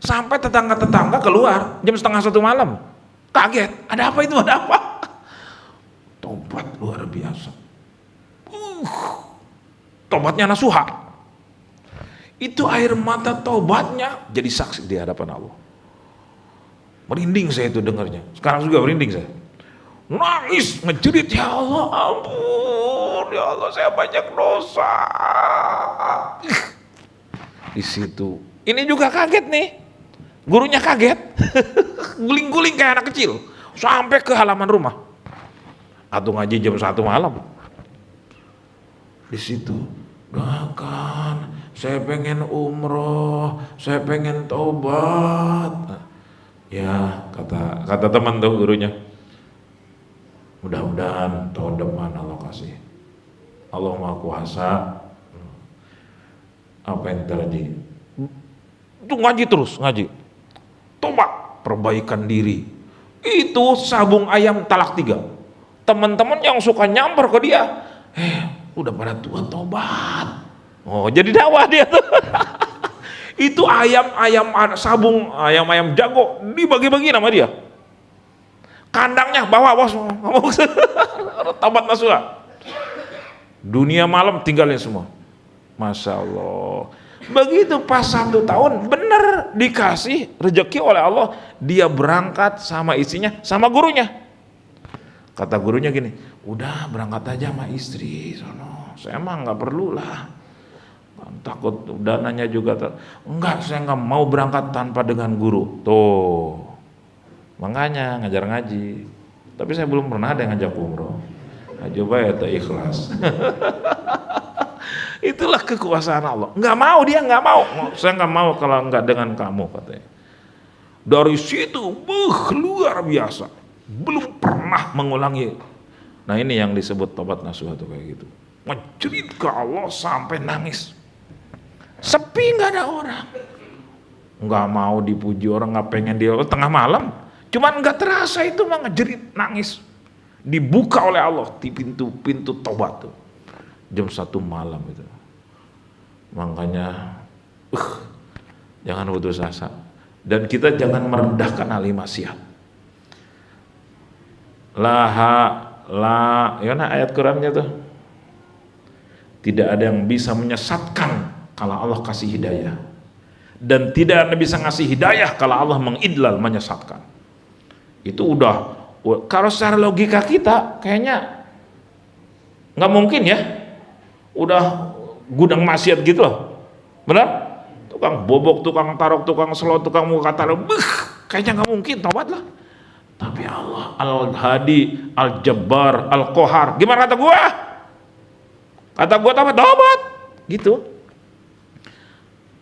Sampai tetangga-tetangga keluar jam setengah 1 malam. Kaget, ada apa itu? Ada apa? Tobat luar biasa. Tobatnya nasuha. Itu air mata tobatnya jadi saksi di hadapan Allah. Merinding saya itu dengarnya. Sekarang juga merinding saya. Nangis, ngejerit, ya Allah, ampun, ya Allah, saya banyak dosa. Di situ, ini juga kaget nih, gurunya kaget, guling-guling kayak anak kecil, sampai ke halaman rumah. Atau ngaji jam 1 malam. Di situ, doakan, saya pengen umroh, saya pengen taubat. Ya, kata teman tuh gurunya. Mudah-mudahan tahun depan Allah kasih. Allah Maha Kuasa. Apa yang terjadi? Itu ngaji terus, ngaji. Tobat, perbaikan diri. Itu sabung ayam talak 3. Teman-teman yang suka nyamper ke dia, udah pada tua tobat. Oh, jadi dakwah dia tuh. Itu sabung ayam jago dibagi-bagi nama dia. Kandangnya bawa bos, tobat nasuha. Dunia malam tinggalin semua. Masya Allah. Begitu pas 1 tahun bener dikasih rezeki oleh Allah, dia berangkat sama istrinya, sama gurunya. Kata gurunya gini, Udah berangkat aja sama istri sono. Saya mah nggak perlu lah. Takut dananya juga enggak, saya nggak mau berangkat tanpa dengan guru. Tuh. Makanya ngajar ngaji. Tapi saya belum pernah ada yang ngajak umroh. Nah, coba ya ikhlas. Itulah kekuasaan Allah. Nggak mau, dia nggak mau. Saya nggak mau kalau nggak dengan kamu, katanya. Dari situ, luar biasa. Belum pernah mengulangi. Nah ini yang disebut tobat nasuha tuh kayak gitu. Ngejerit ke Allah sampai nangis. Sepi, nggak ada orang. Nggak mau dipuji orang, nggak pengen dia tengah malam. Cuman nggak terasa itu mah ngejerit, nangis. Dibuka oleh Allah di pintu tobat tuh. Jam 1 malam itu. Makanya jangan putus asa. Dan kita jangan merendahkan ahli maksiat. Ya nah ayat Qurannya tuh. Tidak ada yang bisa menyesatkan kalau Allah kasih hidayah. Dan tidak ada yang bisa ngasih hidayah kalau Allah mengidlal, menyesatkan. Itu udah, kalau secara logika kita kayaknya nggak mungkin ya. Udah gudang maksiat gitu loh, benar? Tukang bobok, tukang tarok, tukang selot, tukang muka tarok, kayaknya nggak mungkin tobat lah. Tapi Allah Al-Hadi, Al-Jabbar, Al-Qahar, gimana kata gua? Kata gua tobat, gitu.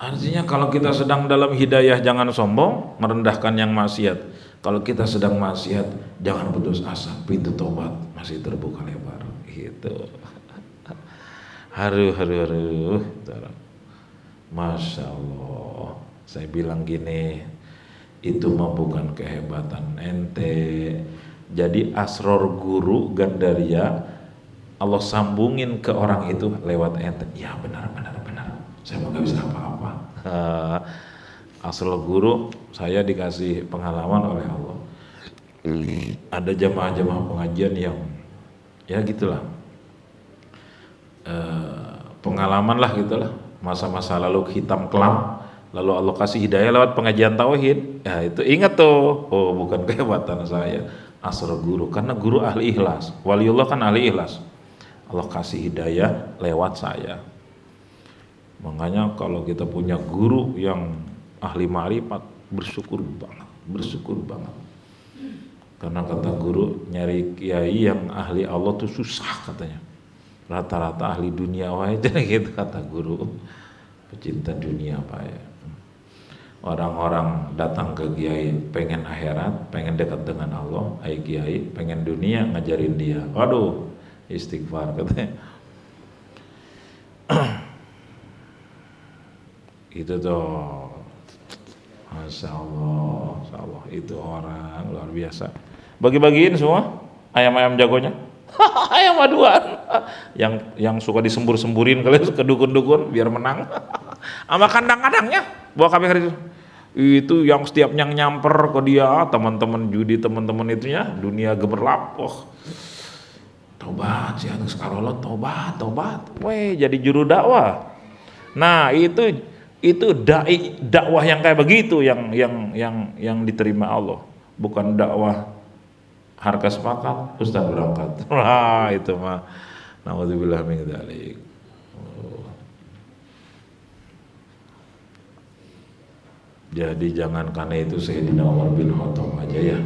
Artinya kalau kita sedang dalam hidayah jangan sombong, merendahkan yang maksiat. Kalau kita sedang maksiat jangan putus asa, pintu tobat masih terbuka lebar, gitu. Haru. Masya Allah. Saya bilang gini, itu mah bukan kehebatan ente. Jadi asror guru Gandaria Allah sambungin ke orang itu lewat ente. Ya benar. Saya mah gak bisa apa-apa. Asror guru saya dikasih pengalaman oleh Allah. Ada jamaah-jamaah pengajian yang ya gitulah. Pengalaman lah gitulah, masa-masa lalu hitam kelam, lalu Allah kasih hidayah lewat pengajian tauhid. Ya itu ingat tuh, oh bukan kehebatan saya, asal guru, karena guru ahli ikhlas, waliullah kan ahli ikhlas. Allah kasih hidayah lewat saya. Makanya kalau kita punya guru yang ahli ma'rifat, bersyukur banget. Karena kata guru, nyari kiai yang ahli Allah tuh susah katanya. Rata-rata ahli dunia aja gitu kata guru, pecinta dunia apa ya. Orang-orang datang ke kiai pengen akhirat, pengen dekat dengan Allah, kiai pengen dunia ngajarin dia. Waduh, istighfar katanya. Itu tuh, Masya Allah, itu orang luar biasa. Bagi-bagiin semua ayam-ayam jagonya. Ayam aduan yang suka disembur-semburin kalian ke dukun-dukun biar menang. Sama kandang-kandangnya bawa kami itu yang setiap nyamper ke dia, teman-teman judi, teman-teman itunya dunia gemerlap. Tobat si Agus Karolot, tobat. Weh, jadi juru dakwah. Nah, itu dakwah yang kayak begitu yang diterima Allah, bukan dakwah harga sepakat, Ustaz berangkat. Wah, itu mah naudzubillah min dzalik. Jadi jangan karena itu Sayyidina Umar bin Khattab aja ya.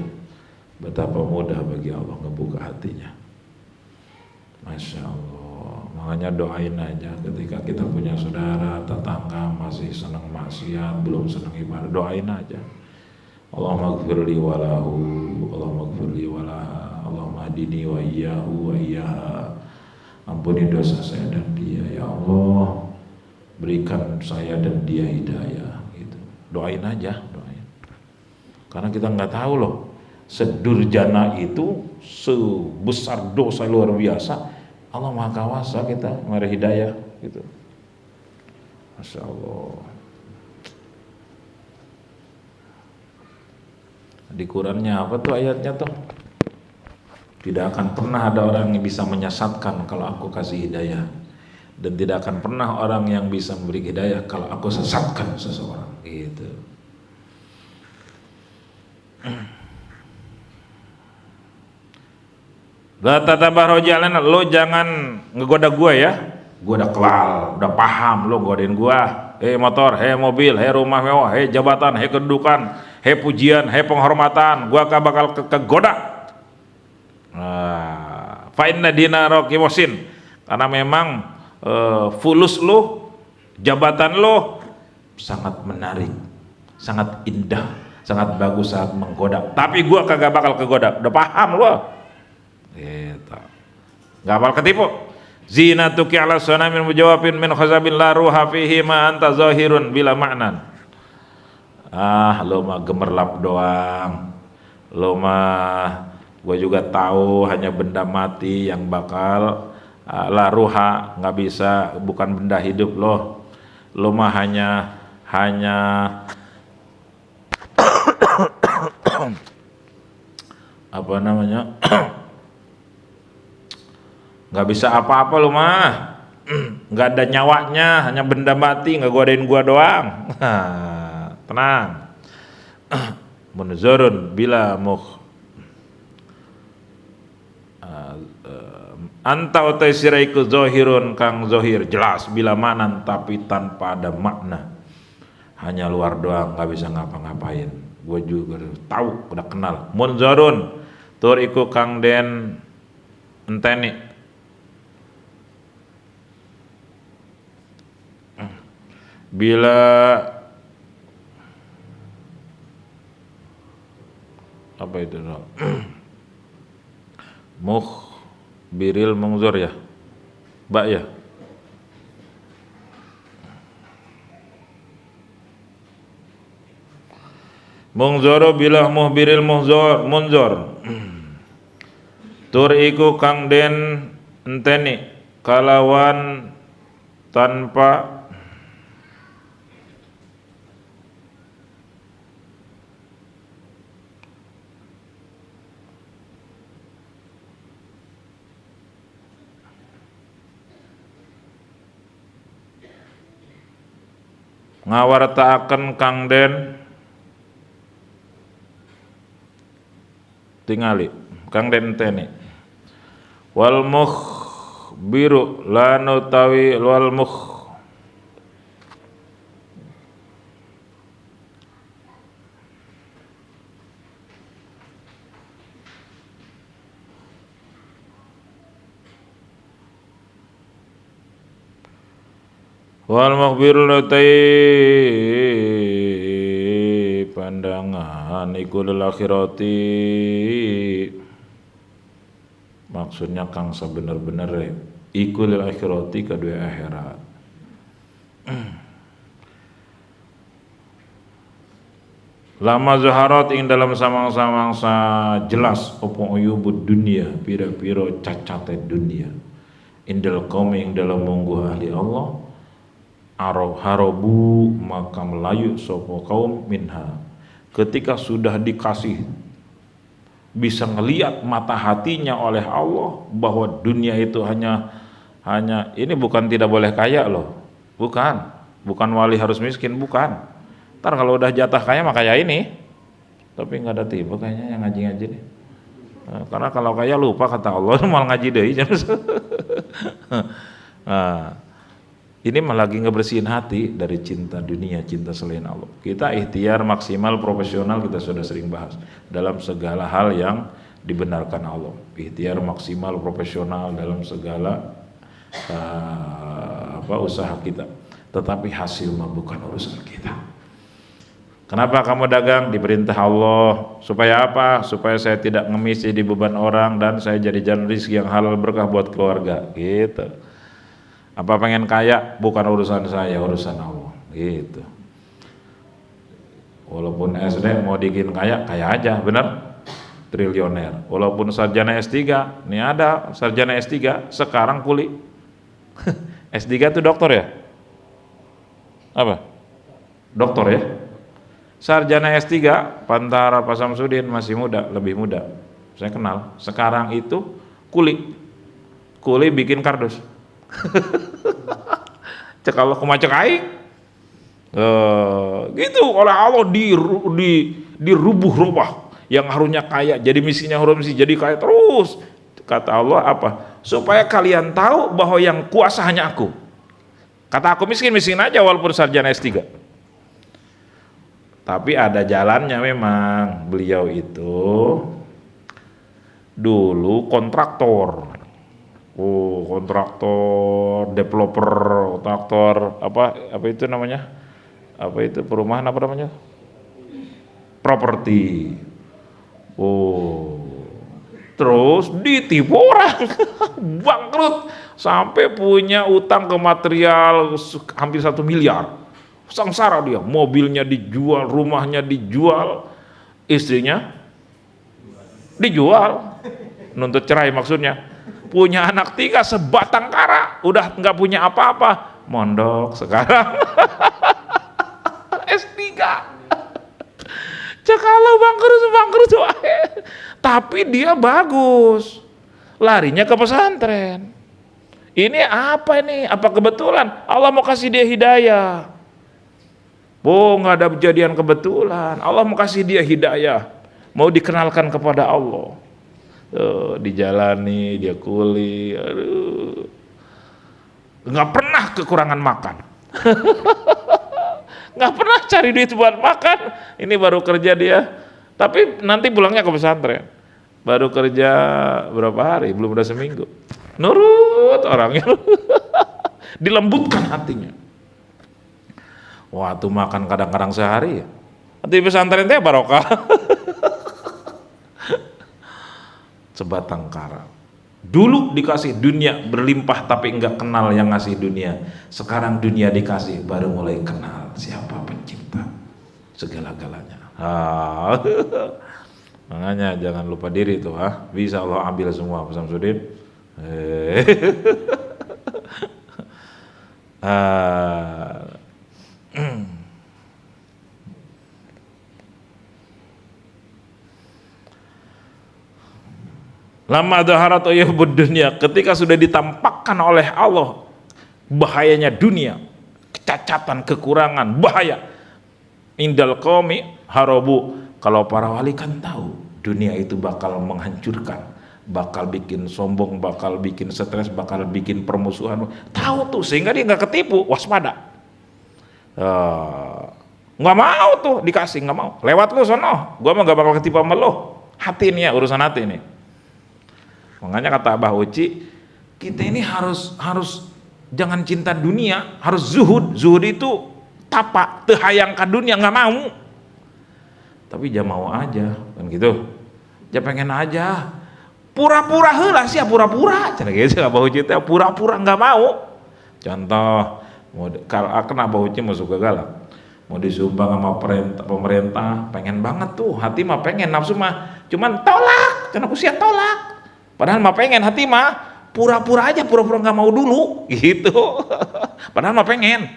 Betapa mudah bagi Allah ngebuka hatinya. Masya Allah. Makanya doain aja ketika kita punya saudara, tetangga masih senang maksiat, belum senang ibadah, doain aja. Allahumma gfirli walahu, Allahumma gfirli walaha, Allahumma hadini wa iyyahu wa iyyaha. Ampuni dosa saya dan dia ya Allah, berikan saya dan dia hidayah gitu. Doain aja, doain. Karena kita nggak tahu loh, sedurjana itu sebesar dosa luar biasa. Allah Maha Kuasa, kita mari hidayah gitu. Masya Allah. Di Qurannya apa tuh ayatnya tuh? Tidak akan pernah ada orang yang bisa menyesatkan kalau aku kasih hidayah, dan tidak akan pernah orang yang bisa memberi hidayah kalau aku sesatkan seseorang gitu. La tatabarroji alaina, lo jangan ngegoda gua ya. Gua udah kelal, udah paham lo godain gua. Motor, mobil, rumah mewah, jabatan, kedudukan, pujian, penghormatan, gua gak bakal kegoda. Fa inna dina raqimosin, karena memang fulus lo, jabatan lo sangat menarik, sangat indah, sangat bagus, sangat menggoda. Tapi gua kagak bakal kegoda, udah paham lo. Gitu. Gak bakal ketipu. Zinatuki ala sunamin mujawabin min khazabin la ruha fihi ma anta zahirun bila ma'nan. Lo mah gemerlap doang. Lo mah gua juga tahu hanya benda mati yang bakal la ruha, nggak bisa, bukan benda hidup lo. Lo mah hanya apa namanya? Nggak bisa apa-apa lo mah, nggak ada nyawanya, hanya benda mati, nggak godain gua doang. Tenang. Munzurun bila anta utai siraiku zohirun kang zohir, jelas bila manan tapi tanpa ada makna, hanya luar doang, nggak bisa ngapa-ngapain. Gua juga tahu, udah kenal. Munzurun tur iku kang den enteni, bila apa itu biril mungzor ya, Mbak ya. Mungzoro bila muhbiril munzor tur iku kang den enteni kalawan tanpa ngawartaaken kang den tingali kang den teni wal biru lanu tawi wal wal mukhbirul latai pandangan iku lil akhirati, maksudnya kang sebener-bener iku lil akhirati kedua akhirat. Lama zaharat ing dalam samang-samangsa jelas opo uyubud dunia, pira-pira cacate dunia, indal qaum ing dalam mungguh ahli Allah, harobu maka melayu sopo kaum minha, ketika sudah dikasih bisa ngelihat mata hatinya oleh Allah bahwa dunia itu hanya ini bukan tidak boleh kaya loh, bukan wali harus miskin, bukan. Ntar kalau udah jatah kaya mah kaya ini, tapi nggak ada tipe kayaknya yang ngaji-ngaji nih. Karena kalau kaya lupa kata Allah malah ngaji deh. Ini malah lagi ngebersihin hati dari cinta dunia, cinta selain Allah. Kita ikhtiar maksimal profesional, kita sudah sering bahas dalam segala hal yang dibenarkan Allah. Ikhtiar maksimal profesional dalam segala usaha kita. Tetapi hasil mah bukan urusan kita. Kenapa kamu dagang? Diperintah Allah. Supaya apa? Supaya saya tidak ngemis di beban orang dan saya jadi jalan rezeki yang halal berkah buat keluarga. Gitu. Apa pengen kaya? Bukan urusan saya, urusan Allah. Gitu. Walaupun SD mau bikin kaya, kaya aja, bener? Triliuner. Walaupun sarjana S3, nih ada sarjana S3, sekarang kuli. S3 itu doktor ya? Apa? Doktor ya? Sarjana S3, Pantara Pak Samsudin masih muda, lebih muda. Saya kenal. Sekarang itu kuli bikin kardus. Cek Allah kumacek aing. Gitu oleh Allah dirubuh-rubah. Yang harusnya kaya jadi miskinnya harus miskin, jadi kaya terus. Kata Allah apa? Supaya kalian tahu bahwa yang kuasa hanya aku. Kata aku miskin aja walaupun sarjana S3. Tapi ada jalannya memang. Beliau itu dulu kontraktor. Kontraktor, developer, kontraktor, apa itu namanya? Apa itu perumahan apa namanya? Properti. Terus ditipu orang, bangkrut, sampai punya utang ke material hampir 1 miliar. Sengsara dia, mobilnya dijual, rumahnya dijual, istrinya dijual, nuntut cerai maksudnya. Punya anak 3 sebatang kara, udah nggak punya apa-apa, mondok sekarang. S3. Kalau bangkrut. Tapi dia bagus, larinya ke pesantren. Ini apa ini? Apa kebetulan? Allah mau kasih dia hidayah. Nggak ada kejadian kebetulan. Allah mau kasih dia hidayah, mau dikenalkan kepada Allah. Dijalani, dia kuli, nggak pernah kekurangan makan. Nggak pernah cari duit buat makan. Ini baru kerja dia, tapi nanti pulangnya ke pesantren. Baru kerja berapa hari, belum udah seminggu, nurut orangnya. Dilembutkan hatinya. Waktu makan kadang-kadang sehari, nanti pesantren teh barokah. Sebatang kara. Dulu dikasih dunia berlimpah tapi enggak kenal yang ngasih dunia. Sekarang dunia dikasih baru mulai kenal siapa pencipta segala-galanya. Makanya jangan lupa diri tuh, bisa Allah ambil semua, Pak Samsudin. Lama dhaharat uyubud dunya, ketika sudah ditampakkan oleh Allah bahayanya dunia, kecacatan, kekurangan, bahaya. Indal qaumi harabu, kalau para wali kan tahu dunia itu bakal menghancurkan, bakal bikin sombong, bakal bikin stres, bakal bikin permusuhan, tahu tuh, sehingga dia nggak ketipu, waspada. Nggak mau tuh dikasih, nggak mau, lewat lu sono, gua mah nggak bakal ketipu sama lu. Hati nih ya, urusan hati nih. Makanya kata Abah Uci, kita ini harus jangan cinta dunia, harus zuhud. Zuhud itu tapak, tehayangkan dunia, nggak mau. Tapi jangan mau aja, kan gitu. Jangan pengen aja. Pura-pura heula sih, pura-pura. Cara gitu Abah Uci teh pura-pura nggak mau. Contoh, kalau Abah Uci mau suka galak, mau disumbang sama pemerintah, pengen banget tuh, hati mah pengen, nafsu mah cuman tolak, karena usia tolak. Padahal mah pengen, hati mah pura-pura aja, pura-pura nggak mau dulu, gitu. Padahal mah pengen.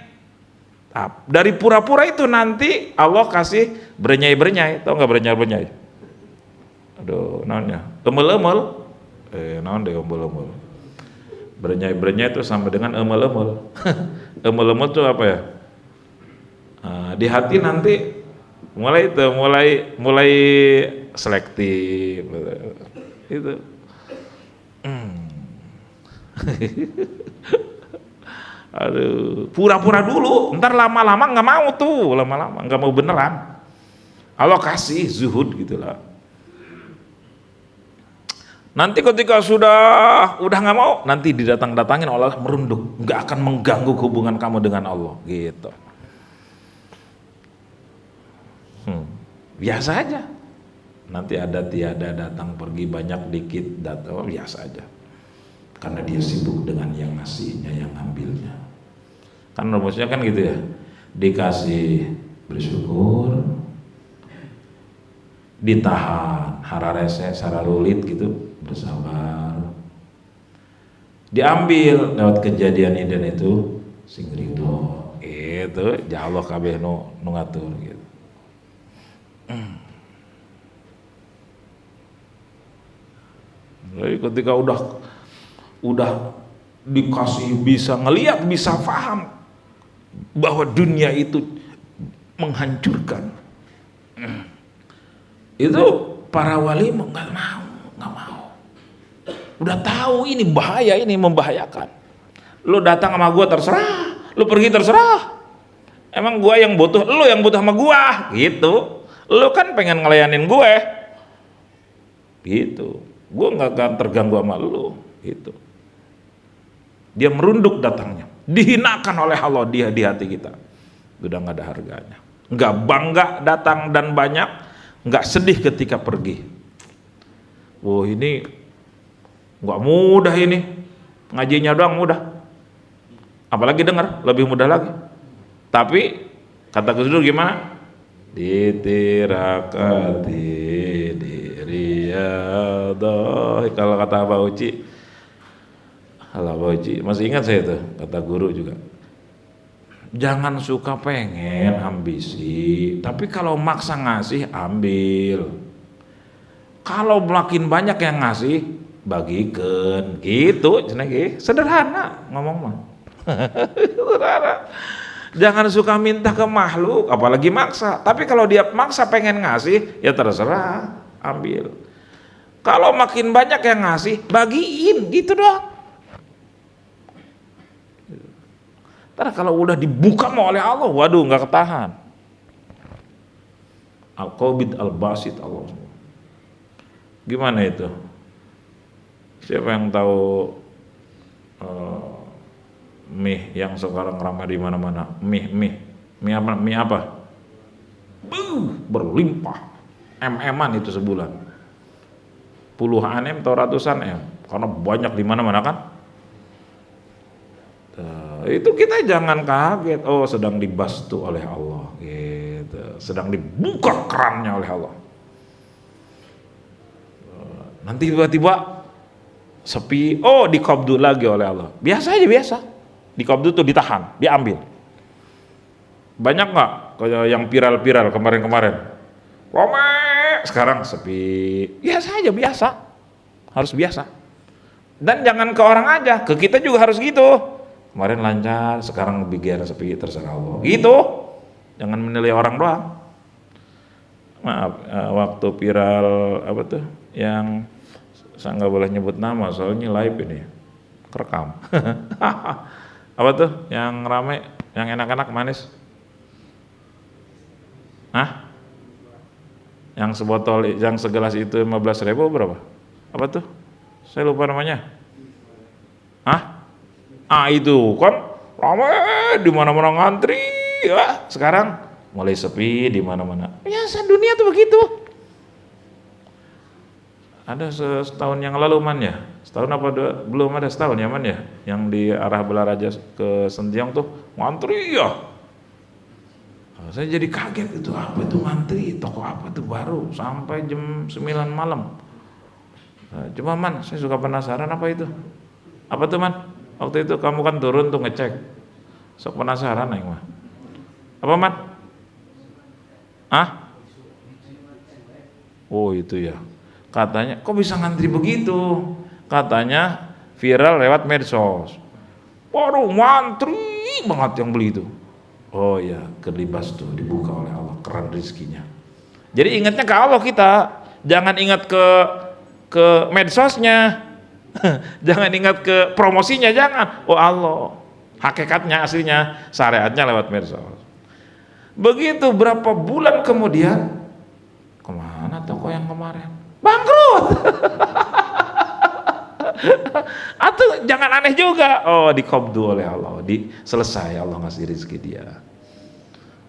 Dari pura-pura itu nanti Allah kasih berenyai-berenyai, tau nggak berenyai-berenyai? Aduh, naonnya? Emel-emel. Naon deh emel-emel. Berenyai-berenyai itu sama dengan emel-emel. Emel-emel itu apa ya? Di hati nanti mulai selektif, itu. Aduh, pura-pura dulu, ntar lama-lama nggak mau tuh, lama-lama nggak mau beneran. Allah kasih zuhud gitulah. Nanti ketika udah nggak mau, nanti didatang-datangin Allah merunduk, nggak akan mengganggu hubungan kamu dengan Allah, gitu. Biasa aja. Nanti ada tiada, datang pergi, banyak dikit, datang, biasa aja. Karena dia sibuk dengan yang ngasihnya, yang ngambilnya. Kan rumusnya kan gitu ya. Dikasih bersyukur, ditahan hararese, saralulit gitu, bersabar. Diambil lewat kejadian dan itu sing ridho. Itu ya Allah kabeh nu ngatur gitu. Jadi ketika udah dikasih, bisa ngelihat, bisa paham bahwa dunia itu menghancurkan, itu para wali nggak mau. Udah tahu ini bahaya, ini membahayakan. Lu datang sama gua terserah, lu pergi terserah. Emang gua yang butuh, lu yang butuh sama gua, gitu. Lu kan pengen ngelayanin gue, gitu. Gua nggak akan terganggu sama lu, gitu. Dia merunduk datangnya, dihinakan oleh Allah dia di hati kita. Udah nggak ada harganya. Nggak bangga datang dan banyak, nggak sedih ketika pergi. Wah ini nggak mudah ini, ngajinya doang mudah. Apalagi dengar, lebih mudah lagi. Tapi kata Gus Dur gimana? Ditirakati diriyadhah. Kalau kata Abah Uci, masih ingat saya tuh kata guru juga. Jangan suka pengen ambisi, tapi kalau maksa ngasih ambil. Kalau makin banyak yang ngasih bagikan, gitu. Sederhana ngomong mah. Sederhana. Jangan suka minta ke makhluk, apalagi maksa. Tapi kalau dia maksa pengen ngasih, ya terserah, ambil. Kalau makin banyak yang ngasih, bagiin, gitu doang. Ntar kalau udah dibuka oleh Allah, waduh nggak ketahan. Al-Qabid Al-Basit Allah. Gimana itu? Siapa yang tahu mie yang sekarang ramai di mana-mana? Mie apa? Berlimpah. M-an itu sebulan. Puluhan M atau ratusan M. Karena banyak di mana-mana kan? Itu kita jangan kaget, oh sedang dibastu oleh Allah, gitu. Sedang dibuka kerannya oleh Allah. Nanti tiba-tiba sepi, oh dikabdu lagi oleh Allah. Biasa aja biasa. Dikabdu tuh ditahan, diambil. Banyak nggak kayak yang viral-viral kemarin-kemarin? Rame, sekarang sepi. Biasa aja biasa. Harus biasa. Dan jangan ke orang aja, ke kita juga harus gitu. Kemarin lancar, sekarang lebih sepi, terserah Allah. Gitu. Jangan menilai orang doang. Maaf, waktu viral apa tuh? Yang saya nggak boleh nyebut nama, soalnya live ini, kerekam. Apa tuh? Yang rame, yang enak-enak manis? Hah? Yang sebotol, yang segelas itu 15.000 berapa? Apa tuh? Saya lupa namanya. Hah? Itu kan ramai di mana-mana ngantri, ya. Sekarang mulai sepi di mana-mana. Ya, dunia tuh begitu. Ada setahun yang lalu man ya, setahun apa belum ada setahun ya man ya, yang di arah Belaraja ke Sentiong tuh ngantri ya. Saya jadi kaget itu, apa itu ngantri, toko apa tuh baru sampai jam 9 malam. Cuma man, saya suka penasaran apa itu. Apa tuh man? Waktu itu kamu kan turun tuh ngecek. Sok penasaran aing mah. Apa man? Oh itu ya. Katanya kok bisa ngantri begitu? Katanya viral lewat medsos. Waduh ngantri banget yang beli itu. Oh ya, kelibas tuh dibuka oleh Allah keran rezekinya. Jadi ingatnya ke Allah kita. Jangan ingat ke medsosnya. Jangan ingat ke promosinya, jangan. Oh Allah, hakikatnya aslinya syariatnya lewat medsos. Begitu berapa bulan kemudian, kemana toko yang kemarin? Bangkrut. Atau jangan aneh juga, oh dikabdu oleh Allah, selesai Allah ngasih rezeki dia.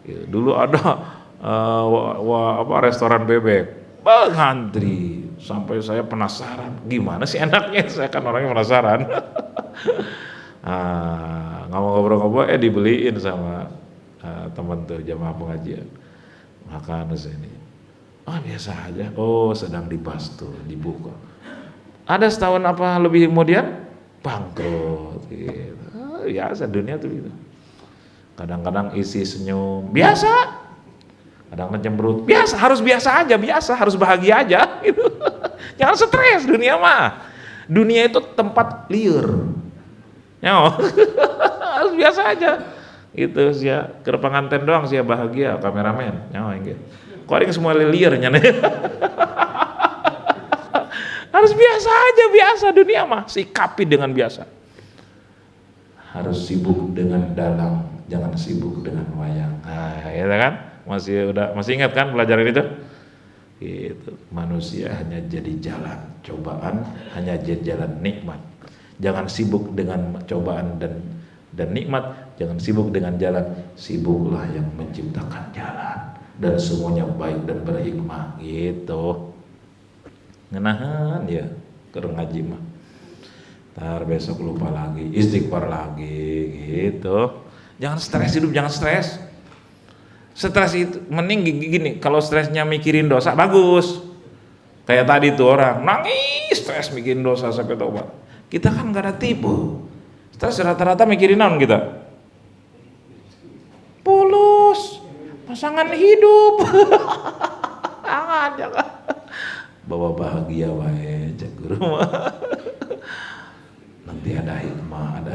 Dulu ada restoran bebek, ngantri sampai saya penasaran gimana sih enaknya, saya kan orangnya penasaran. Ngobrol-ngobrol dibeliin sama teman tuh jamaah pengajian, makan sini. Biasa aja, sedang dibahas tuh, dibuka. Ada setahun apa lebih kemudian bangkrut gitu. Biasa dunia tuh gitu. Kadang-kadang isi senyum biasa, kadang-kadang cemberut biasa, harus biasa aja, harus bahagia aja gitu. Jangan stres, dunia mah. Dunia itu tempat liur. Harus biasa aja. Gitu sih ya, ke pengantin doang sih bahagia, kameramen. Gitu. Kok semua liar nya nih. Harus biasa aja, biasa dunia mah. Sikapi dengan biasa. Harus sibuk dengan dalang, jangan sibuk dengan wayang. Nah, ya kan? Masih ingat kan pelajaran itu? Gitu. Manusia hanya jadi jalan, cobaan hanya jadi jalan nikmat. Jangan sibuk dengan cobaan dan nikmat, jangan sibuk dengan jalan. Sibuklah yang menciptakan jalan, dan semuanya baik dan berhikmah. Gitu. Ngenahan ya, keur ngaji mah. Ntar besok lupa lagi, istighfar lagi, gitu. Jangan stres hidup, jangan stres. Stres itu mending gini, kalau stresnya mikirin dosa bagus. Kayak tadi tuh orang nangis stres mikirin dosa sampai tobat. Kita kan gak ada tipu. Stres rata-rata mikirin naon kita? Polos, pasangan hidup. Jangan. Bawa bahagia wae cek guru mah. Nanti ada hikmah.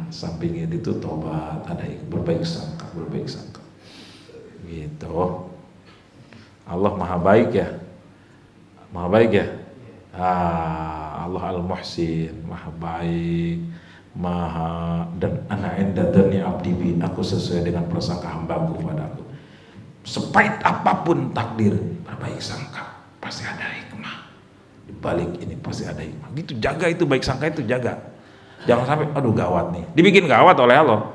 Samping itu tobat, ada berbaik sangka. Gitu. Allah maha baik ya. Allah Al-Muhsin, maha baik, dan ana inda dzanni abdi bi, aku sesuai dengan prasangka hambaku padaku. Sepahit apapun takdir, berbaik sangka, pasti ada hikmah. Di balik ini pasti ada hikmah. Gitu, jaga itu baik sangka itu, jaga. Jangan sampai aduh gawat nih. Dibikin gawat oleh Allah.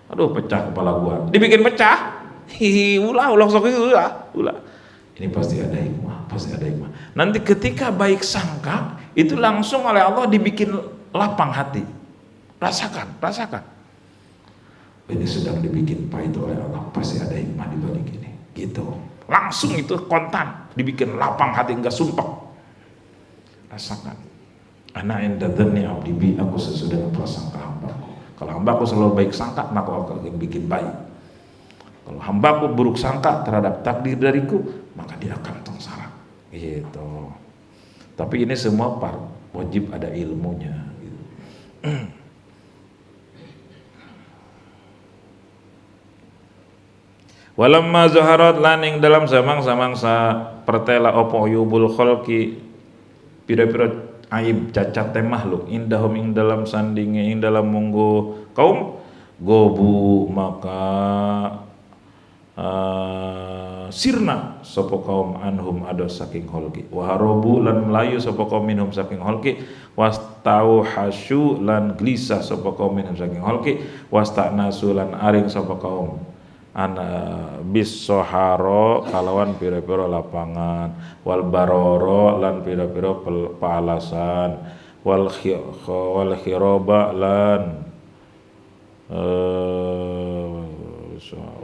Aduh pecah kepala gua. Dibikin pecah. Ulah sok itu ulah. Ini pasti ada hikmah, Nanti ketika baik sangka itu langsung oleh Allah dibikin lapang hati. Rasakan. Ini sedang dibikin pahit oleh Allah, pasti ada hikmah di balik ini. Gitu. Langsung itu kontan, dibikin lapang hati, enggak sumpah. Rasakan. Ana inda dzanni abdi bi, aku sesuai dengan prasangka hambaku. Kalau hambaku selalu baik sangka, maka aku akan bikin baik. Kalau hambaku buruk sangka terhadap takdir dariku, maka dia akan sengsara. Gitu. Tapi ini semua wajib ada ilmunya. Gitu. Walamma zaharat laning dalam samang-samangsa pertela opo yubul khalqi pira-pira aib cacat teh makhluk indahum ing dalam sandinge ing dalam munggo kaum gobu maka sirna sapa kaum anhum ado saking holki waharobu lan melayu sapa kaum minhum saking holki wastau hasyu lan gelisah sapa kaum minhum saking holki wastanasu lan aring sapa kaum bis soharo kalawan pira-pira lapangan wal baroro lan pira-pira paalasan wal khiroba lan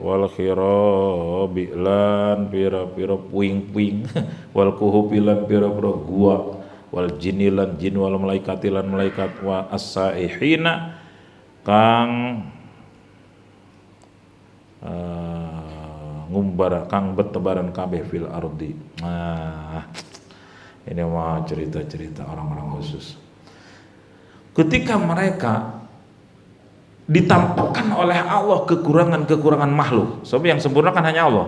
wal khirobi lan pira-pira puing-puing wal kuhubi lan pira-pira gua wal jinni lan jin wal malaikati lan malaikat wa as-saihina kang ngumbara kang betebaran kabeh fil ardi. Nah, ini mah cerita-cerita orang-orang khusus. Ketika mereka ditampakkan oleh Allah kekurangan-kekurangan makhluk, sebab yang sempurna kan hanya Allah.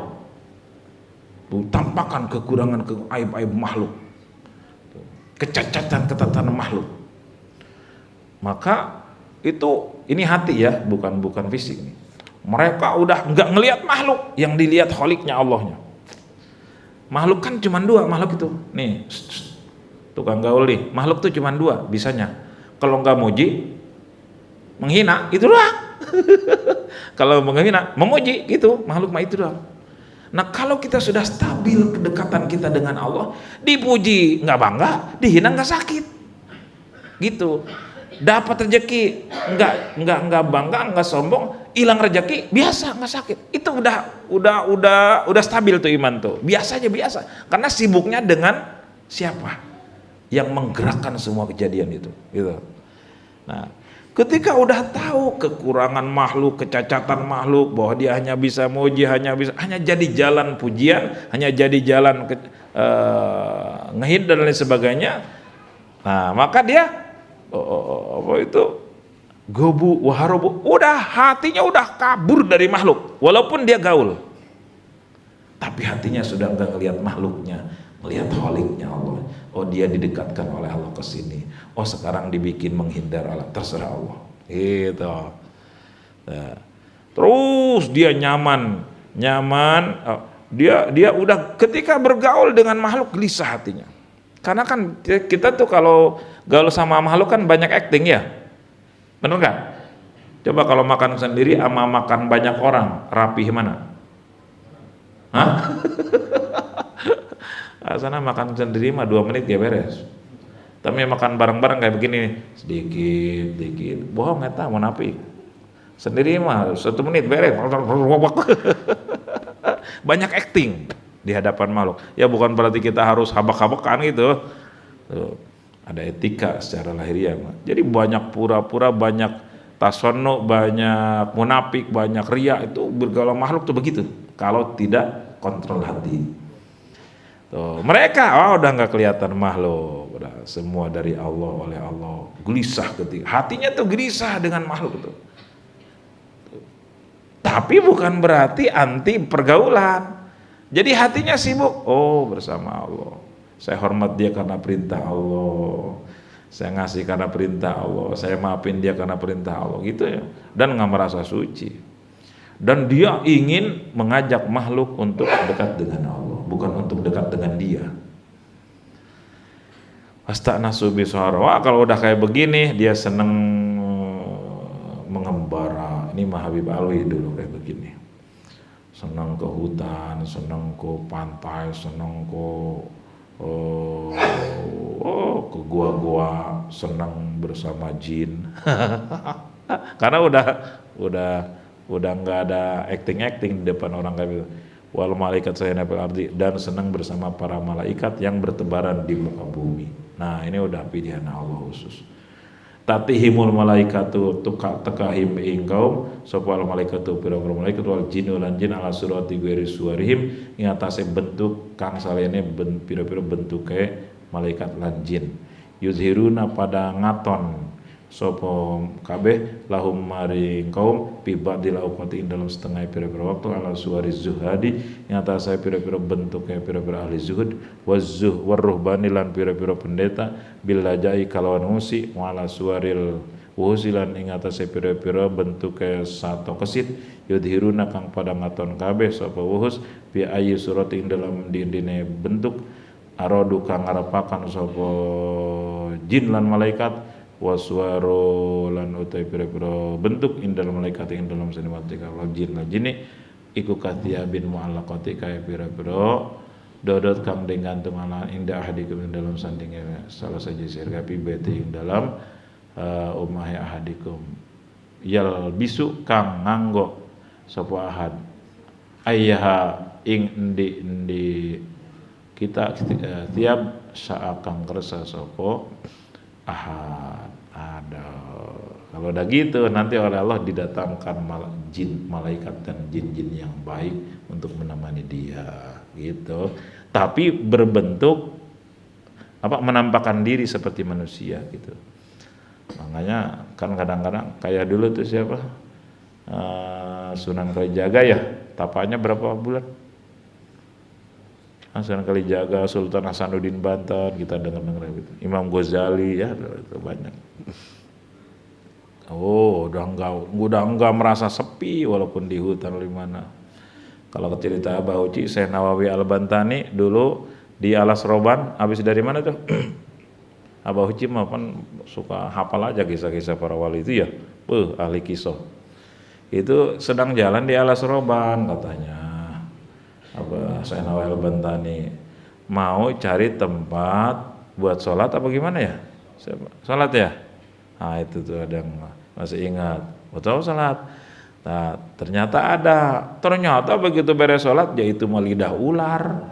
Tampakkan kekurangan aib-aib makhluk, kecacatan makhluk. Maka itu ini hati ya, bukan fisik nih. Mereka udah nggak ngelihat makhluk, yang dilihat kholiknya Allahnya. Makhluk kan cuma dua makhluk itu. Nih, tukang gaul nih, makhluk tuh cuma dua bisanya. Kalau nggak muji, menghina, itu doang. Kalau menghina, memuji, gitu. Makhluk mah itu doang. Nah kalau kita sudah stabil kedekatan kita dengan Allah, dipuji nggak bangga, dihina nggak sakit, gitu. Dapat rezeki nggak bangga, nggak sombong, hilang rezeki biasa nggak sakit. Itu udah stabil tuh iman tuh. Biasa aja biasa. Karena sibuknya dengan siapa yang menggerakkan semua kejadian itu, gitu. Nah, ketika udah tahu kekurangan makhluk, kecacatan makhluk, bahwa dia hanya bisa muji, hanya jadi jalan pujian, hanya jadi jalan ngehid dan lain sebagainya. Nah, maka dia gobu waharobu, udah hatinya udah kabur dari makhluk, walaupun dia gaul, tapi hatinya sudah enggak ngelihat makhluknya, melihat kholiknya Allah. Oh, dia didekatkan oleh Allah ke sini. Oh, sekarang dibikin menghindar Allah, terserah Allah. Gitu. Nah, terus dia nyaman. Oh, dia udah ketika bergaul dengan makhluk gelisah hatinya. Karena kan kita tuh kalau gaul sama makhluk kan banyak acting ya. Bener nggak? Coba kalau makan sendiri sama makan banyak orang, rapih mana? Hah? Sana makan sendiri mah 2 menit ya beres. Tapi makan bareng-bareng kayak begini, sedikit, bohong eta munafik. Sendiri mah 1 menit beres. Banyak acting di hadapan makhluk. Ya bukan berarti kita harus habak-habakan gitu. Tuh, ada etika secara lahiriah. Jadi banyak pura-pura, banyak tasono, banyak munafik, banyak ria, itu bergaul makhluk tuh begitu. Kalau tidak kontrol hati. Tuh, mereka udah nggak kelihatan makhluk, udah semua dari Allah, oleh Allah. Gelisah ketika hatinya tuh gelisah dengan makhluk itu. Tapi bukan berarti anti pergaulan. Jadi hatinya sibuk, oh bersama Allah. Saya hormat dia karena perintah Allah. Saya ngasih karena perintah Allah. Saya maafin dia karena perintah Allah, gitu ya. Dan nggak merasa suci. Dan dia ingin mengajak makhluk untuk dekat dengan Allah, bukan untuk dekat dengan dia. Astagnasu bisara. Kalau udah kayak begini, dia seneng mengembara. Ini Mah Habib Alwi dulu kayak begini. Senang ke hutan, senang ke pantai, senang ke gua-gua, senang bersama jin. Karena udah nggak ada acting di depan orang kayak gitu. Wal malaikat saya nafil ardi, dan senang bersama para malaikat yang bertebaran di muka bumi. Nah, ini udah pilihan Allah khusus. Tatihimul malaikatu tekahim ingkau sopal malaikatu pira-pira malaikat wal jinnu lan jin ala surati ghairi suwarihim ing atase bentuk kang salene pira-pira bentuke malaikat lan jin yuzhiruna pada ngaton sapa kabeh lahum maring kaum fi ba'dil awqati dalam setengah pira-pira waktu ala suwari zuhadi ing atase pira-pira bentuke pira-pira ahli zuhud warruhbani lan pira-pira pendeta bil lajai kalawan musi wala suwaril wusilan ing atase pira-pira bentuke sato kesit yudhiruna kang pada ngaton kabeh sapa wuhus bi ayyi surati ing dalam dindine bentuk aradu kang ngarepaken sapa jin lan malaikat waswaro lan utai pira-pira bentuk indal malaikat ing dalam sinematika wal jin lan jinni iku kathiabin mu'allaqati kaya pira-pira dodot kang digantung ala indah ahadikum ing dalam sandinge salah saja sirgapi beti ing dalam umahe ahadikum yal bisu kang nganggo sapa ahad ayyaha ing endi kita tiap saat kang kersa sapa ahad. Ada. Kalau udah gitu nanti oleh Allah didatangkan malaikat dan jin-jin yang baik untuk menemani dia gitu. Tapi berbentuk menampakkan diri seperti manusia gitu. Makanya kan kadang-kadang kayak dulu tuh siapa? Sunan Kalijaga ya, tapanya berapa bulan? Sunan Kalijaga, Sultan Hasanuddin Banten, kita dengar gitu. Imam Ghazali ya, itu banyak. Oh, udah enggak merasa sepi walaupun di hutan di mana. Kalau cerita Abah Uci, Syekh Nawawi Al-Bantani dulu di Alas Roban, habis dari mana tuh? Abah Uci mah kan suka hafal aja kisah-kisah para wali itu ya. Ahli kisah. Itu sedang jalan di Alas Roban katanya. Syekh Nawawi Al-Bantani mau cari tempat buat sholat apa gimana ya? Sholat ya? Nah itu tuh ada yang masih ingat. Betul sholat. Nah ternyata begitu beres sholat yaitu mau lidah ular.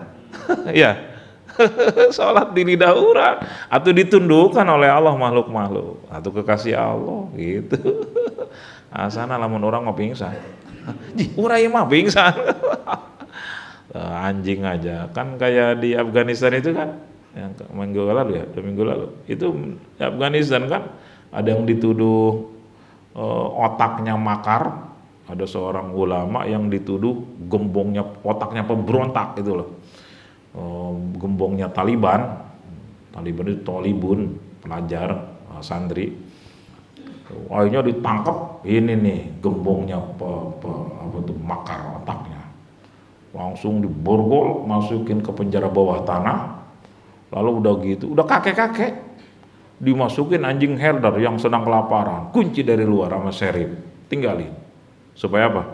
Ya. Sholat di lidah ular atau ditundukkan oleh Allah makhluk-makhluk atau kekasih Allah gitu. Asana lamun orang mau pingsan. Urai mah pingsan. Anjing aja kan kayak di Afghanistan itu kan yang minggu lalu itu Afghanistan kan ada yang dituduh otaknya makar ada seorang ulama yang dituduh gembongnya, otaknya pemberontak gitu loh. Gembongnya Taliban itu Tolibun, pelajar, santri. Akhirnya ditangkap, ini nih gembongnya apa tuh, makar otaknya. Langsung diborgol, masukin ke penjara bawah tanah. Lalu udah gitu, udah kakek-kakek dimasukin anjing herder yang sedang kelaparan, kunci dari luar sama serif, tinggalin. Supaya apa?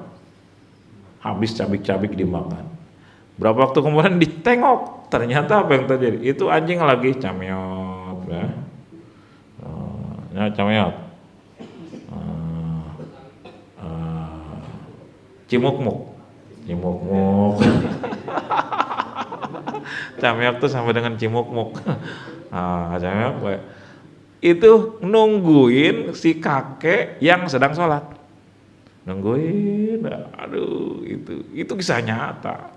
Habis cabik-cabik dimakan. Berapa waktu kemudian ditengok, ternyata apa yang terjadi? Itu anjing lagi camyot, ya camyot, cimuk-muk. Camyok tuh sama dengan cimuk-muk. Camyok itu nungguin si kakek yang sedang sholat. Nungguin, aduh itu kisah nyata.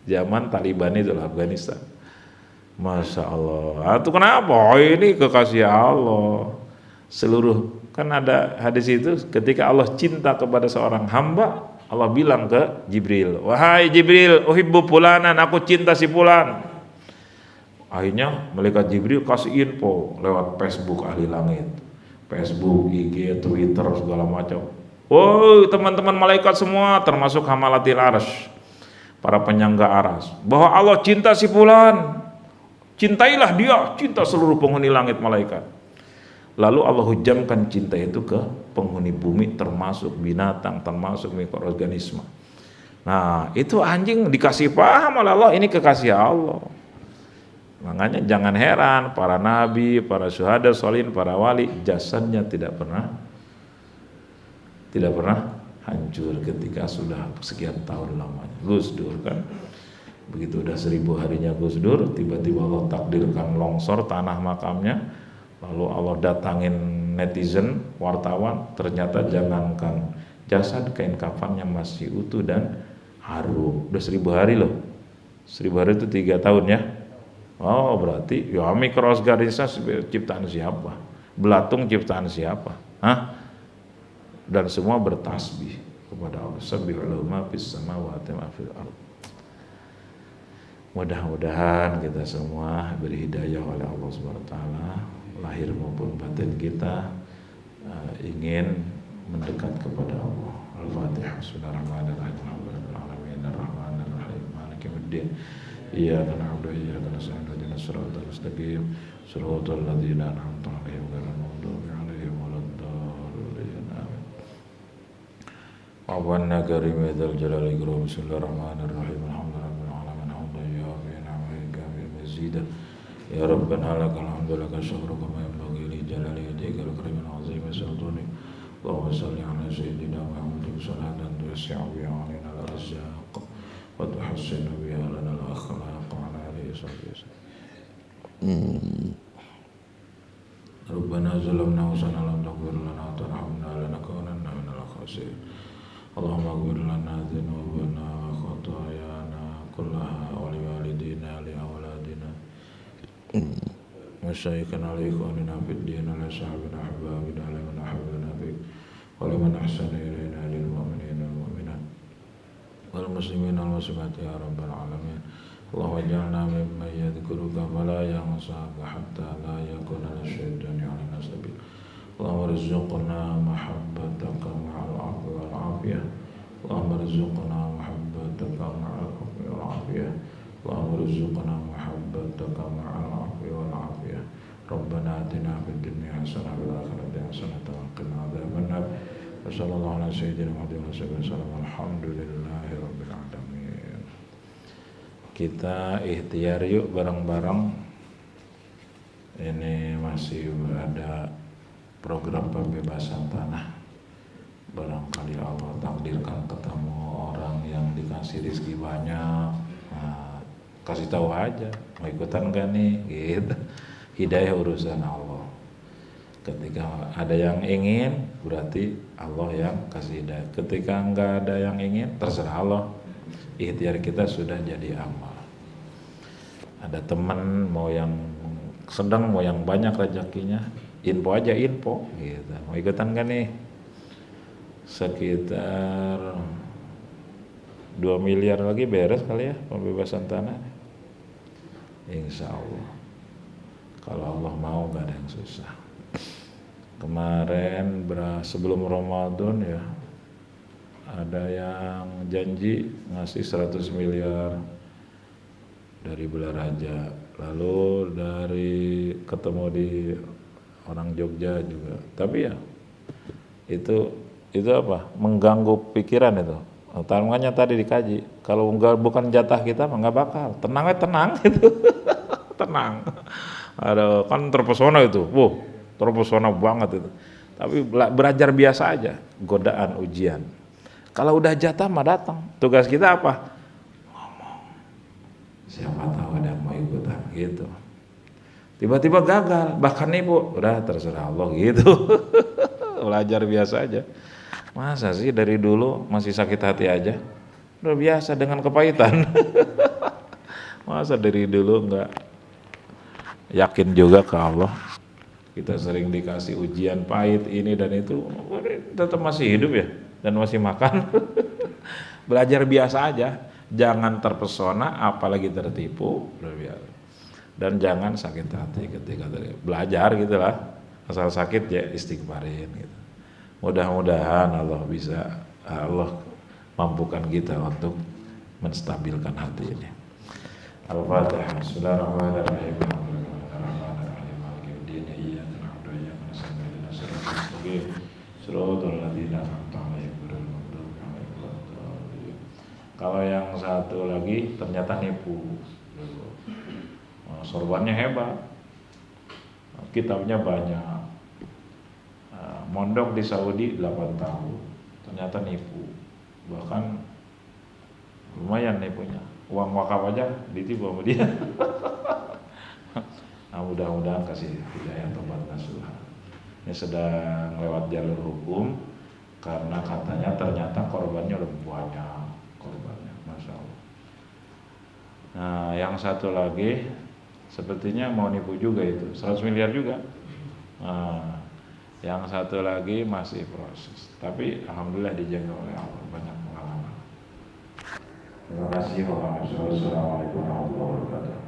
Zaman Taliban itu lah, Afghanistan. Masya Allah. Itu kenapa? Ini kekasih Allah. Seluruh, kan ada hadis itu, ketika Allah cinta kepada seorang hamba, Allah bilang ke Jibril, wahai Jibril, uhibbu fulanan, aku cinta si fulan. Akhirnya malaikat Jibril kasih info lewat Facebook ahli langit, Facebook, IG, Twitter, segala macam. Woi teman-teman malaikat semua, termasuk hamalatil arsy, para penyangga aras, bahwa Allah cinta si fulan, cintailah dia, cinta seluruh penghuni langit malaikat. Lalu Allah hujamkan cinta itu ke penghuni bumi, termasuk binatang, termasuk mikroorganisme. Nah itu anjing dikasih paham oleh Allah, ini kekasih Allah. Makanya jangan heran para nabi, para syuhada, sholihin, para wali, jasadnya tidak pernah hancur ketika sudah sekian tahun lamanya. Gus Dur kan, begitu udah 1000 harinya Gus Dur, tiba-tiba Allah takdirkan longsor tanah makamnya. Lalu Allah datangin netizen, wartawan, ternyata jangankan jasad, kain kafannya masih utuh dan harum. Udah 1000 hari loh. 1000 hari itu 3 tahun ya. Oh berarti ya mikroorganisme ciptaan siapa? Belatung ciptaan siapa? Dan semua bertasbih kepada Allah. Sabbihul ma fis samawati wa fil ardh. Mudah-mudahan kita semua diberi hidayah oleh Allah Subhanahu wa taala, lahir maupun batin kita ingin mendekat kepada Allah. Al-Fatihah. Bismillahirrahmanirrahim. Alhamdulillahirabbil alamin arrahmanir rahim maliki yaumiddin. Iyyaka na'budu wa iyyaka nasta'in ihdinas siratal mustaqim siratal ladzina an'amta 'alaihim ghairil maghdubi 'alaihim waladdallin. Amin. Wa karim dzal jalali ikram. Bismillahirrahmanirrahim. Alhamdulillahirabbil alamin hamdan yuwafi ni'amatika wa mazidan. Ya Rabbana lakal hamdu laka syukru kama yanbaghi li jalali wajhikal karimil azim wa sultanik. Allahumma shalli ala sayyidina Muhammadin salatan tusi'u biha 'alaina al-arzaq wa tuhassinu biha lana al-akhlaq wa 'ala alihi wa sahbihi. Rabbana zalamna anfusana lam taghfir lana wa tarhamna lanakunanna minal khasirin. Allahumma ighfir lana dhunubana wa khatayana kullaha wa liwalidina li awladina وشيخنا لإخواننا في الدين ولأصحابنا أحبابنا لمن أحبنا فيك ولمن أحسن إلينا للمؤمنين والمؤمنات والمسلمين والمسلمات يا رب العالمين. اللهم اجعلنا ممن يذكرك فلا ينساك حتى لا يكون للشيطان علينا سبيل. اللهم ارزقنا محبتك مع العفو والعافية. اللهم ارزقنا محبتك مع العفو والعافية. اللهم ارزقنا محبتك مع العفو والعافية. ربنا آتنا في الدنيا حسنة وفي الآخرة حسنة وقنا عذاب النار. وصلى الله على سيدنا محمد وسلم. الحمد لله رب العالمين. Kita ikhtiar yuk bareng-bareng. Ini masih ada program pembebasan tanah. Barangkali Allah takdirkan ketemu orang yang dikasih rezeki banyak. Kasih tahu aja, mau ikutan gak nih, gitu. Hidayah urusan Allah. Ketika ada yang ingin, berarti Allah yang kasih hidayah. Ketika enggak ada yang ingin, terserah Allah. Ikhtiar kita sudah jadi amal. Ada teman mau yang sedang, mau yang banyak rezekinya, info aja info, gitu. Mau ikutan gak nih? sekitar 2 miliar lagi beres kali ya pembebasan tanah. Insya Allah, kalau Allah mau gak ada yang susah. Kemarin sebelum Ramadan ya, ada yang janji ngasih 100 miliar dari Belaraja, lalu dari ketemu di orang Jogja juga. Tapi ya itu apa? Mengganggu pikiran itu. Makanya tadi dikaji, kalau bukan jatah kita mah nggak bakal. Tenang gitu. Tenang. Ada kan terpesona itu. Terpesona banget itu. Tapi belajar biasa aja, godaan ujian. Kalau udah jatah mah datang. Tugas kita apa? Ngomong. Siapa tahu ada yang mau ikutan gitu. Tiba-tiba gagal, bahkan ibu udah terserah Allah gitu. Belajar biasa aja. Masa sih dari dulu masih sakit hati aja? Udah biasa dengan kepahitan. Masa dari dulu enggak yakin juga ke Allah? Kita sering dikasih ujian pahit ini dan itu, tetap masih hidup ya dan masih makan. Belajar biasa aja, jangan terpesona apalagi tertipu, dan jangan sakit hati ketika belajar gitulah. Asal sakit ya istighfarin gitu. Mudah-mudahan Allah mampukan kita untuk menstabilkan hati ini. Al-Fatihah. Bismillahirrahmanirrahim. Kalau yang satu lagi ternyata nipu, sorbannya hebat, kitabnya banyak, mondok di Saudi 8 tahun, ternyata nipu, bahkan lumayan nipunya, uang wakaf aja ditipu sama dia. Nah, mudah-mudahan kasih hidayah tobat nasuha. Ini sedang lewat jalur hukum karena katanya ternyata korbannya lebih banyak korbannya, masya Allah. Nah, yang satu lagi sepertinya mau nipu juga itu, 100 miliar juga. Nah, yang satu lagi masih proses, tapi alhamdulillah dijaga oleh Allah, banyak pengalaman. Terima kasih. Wassalamualaikum warahmatullahi wabarakatuh.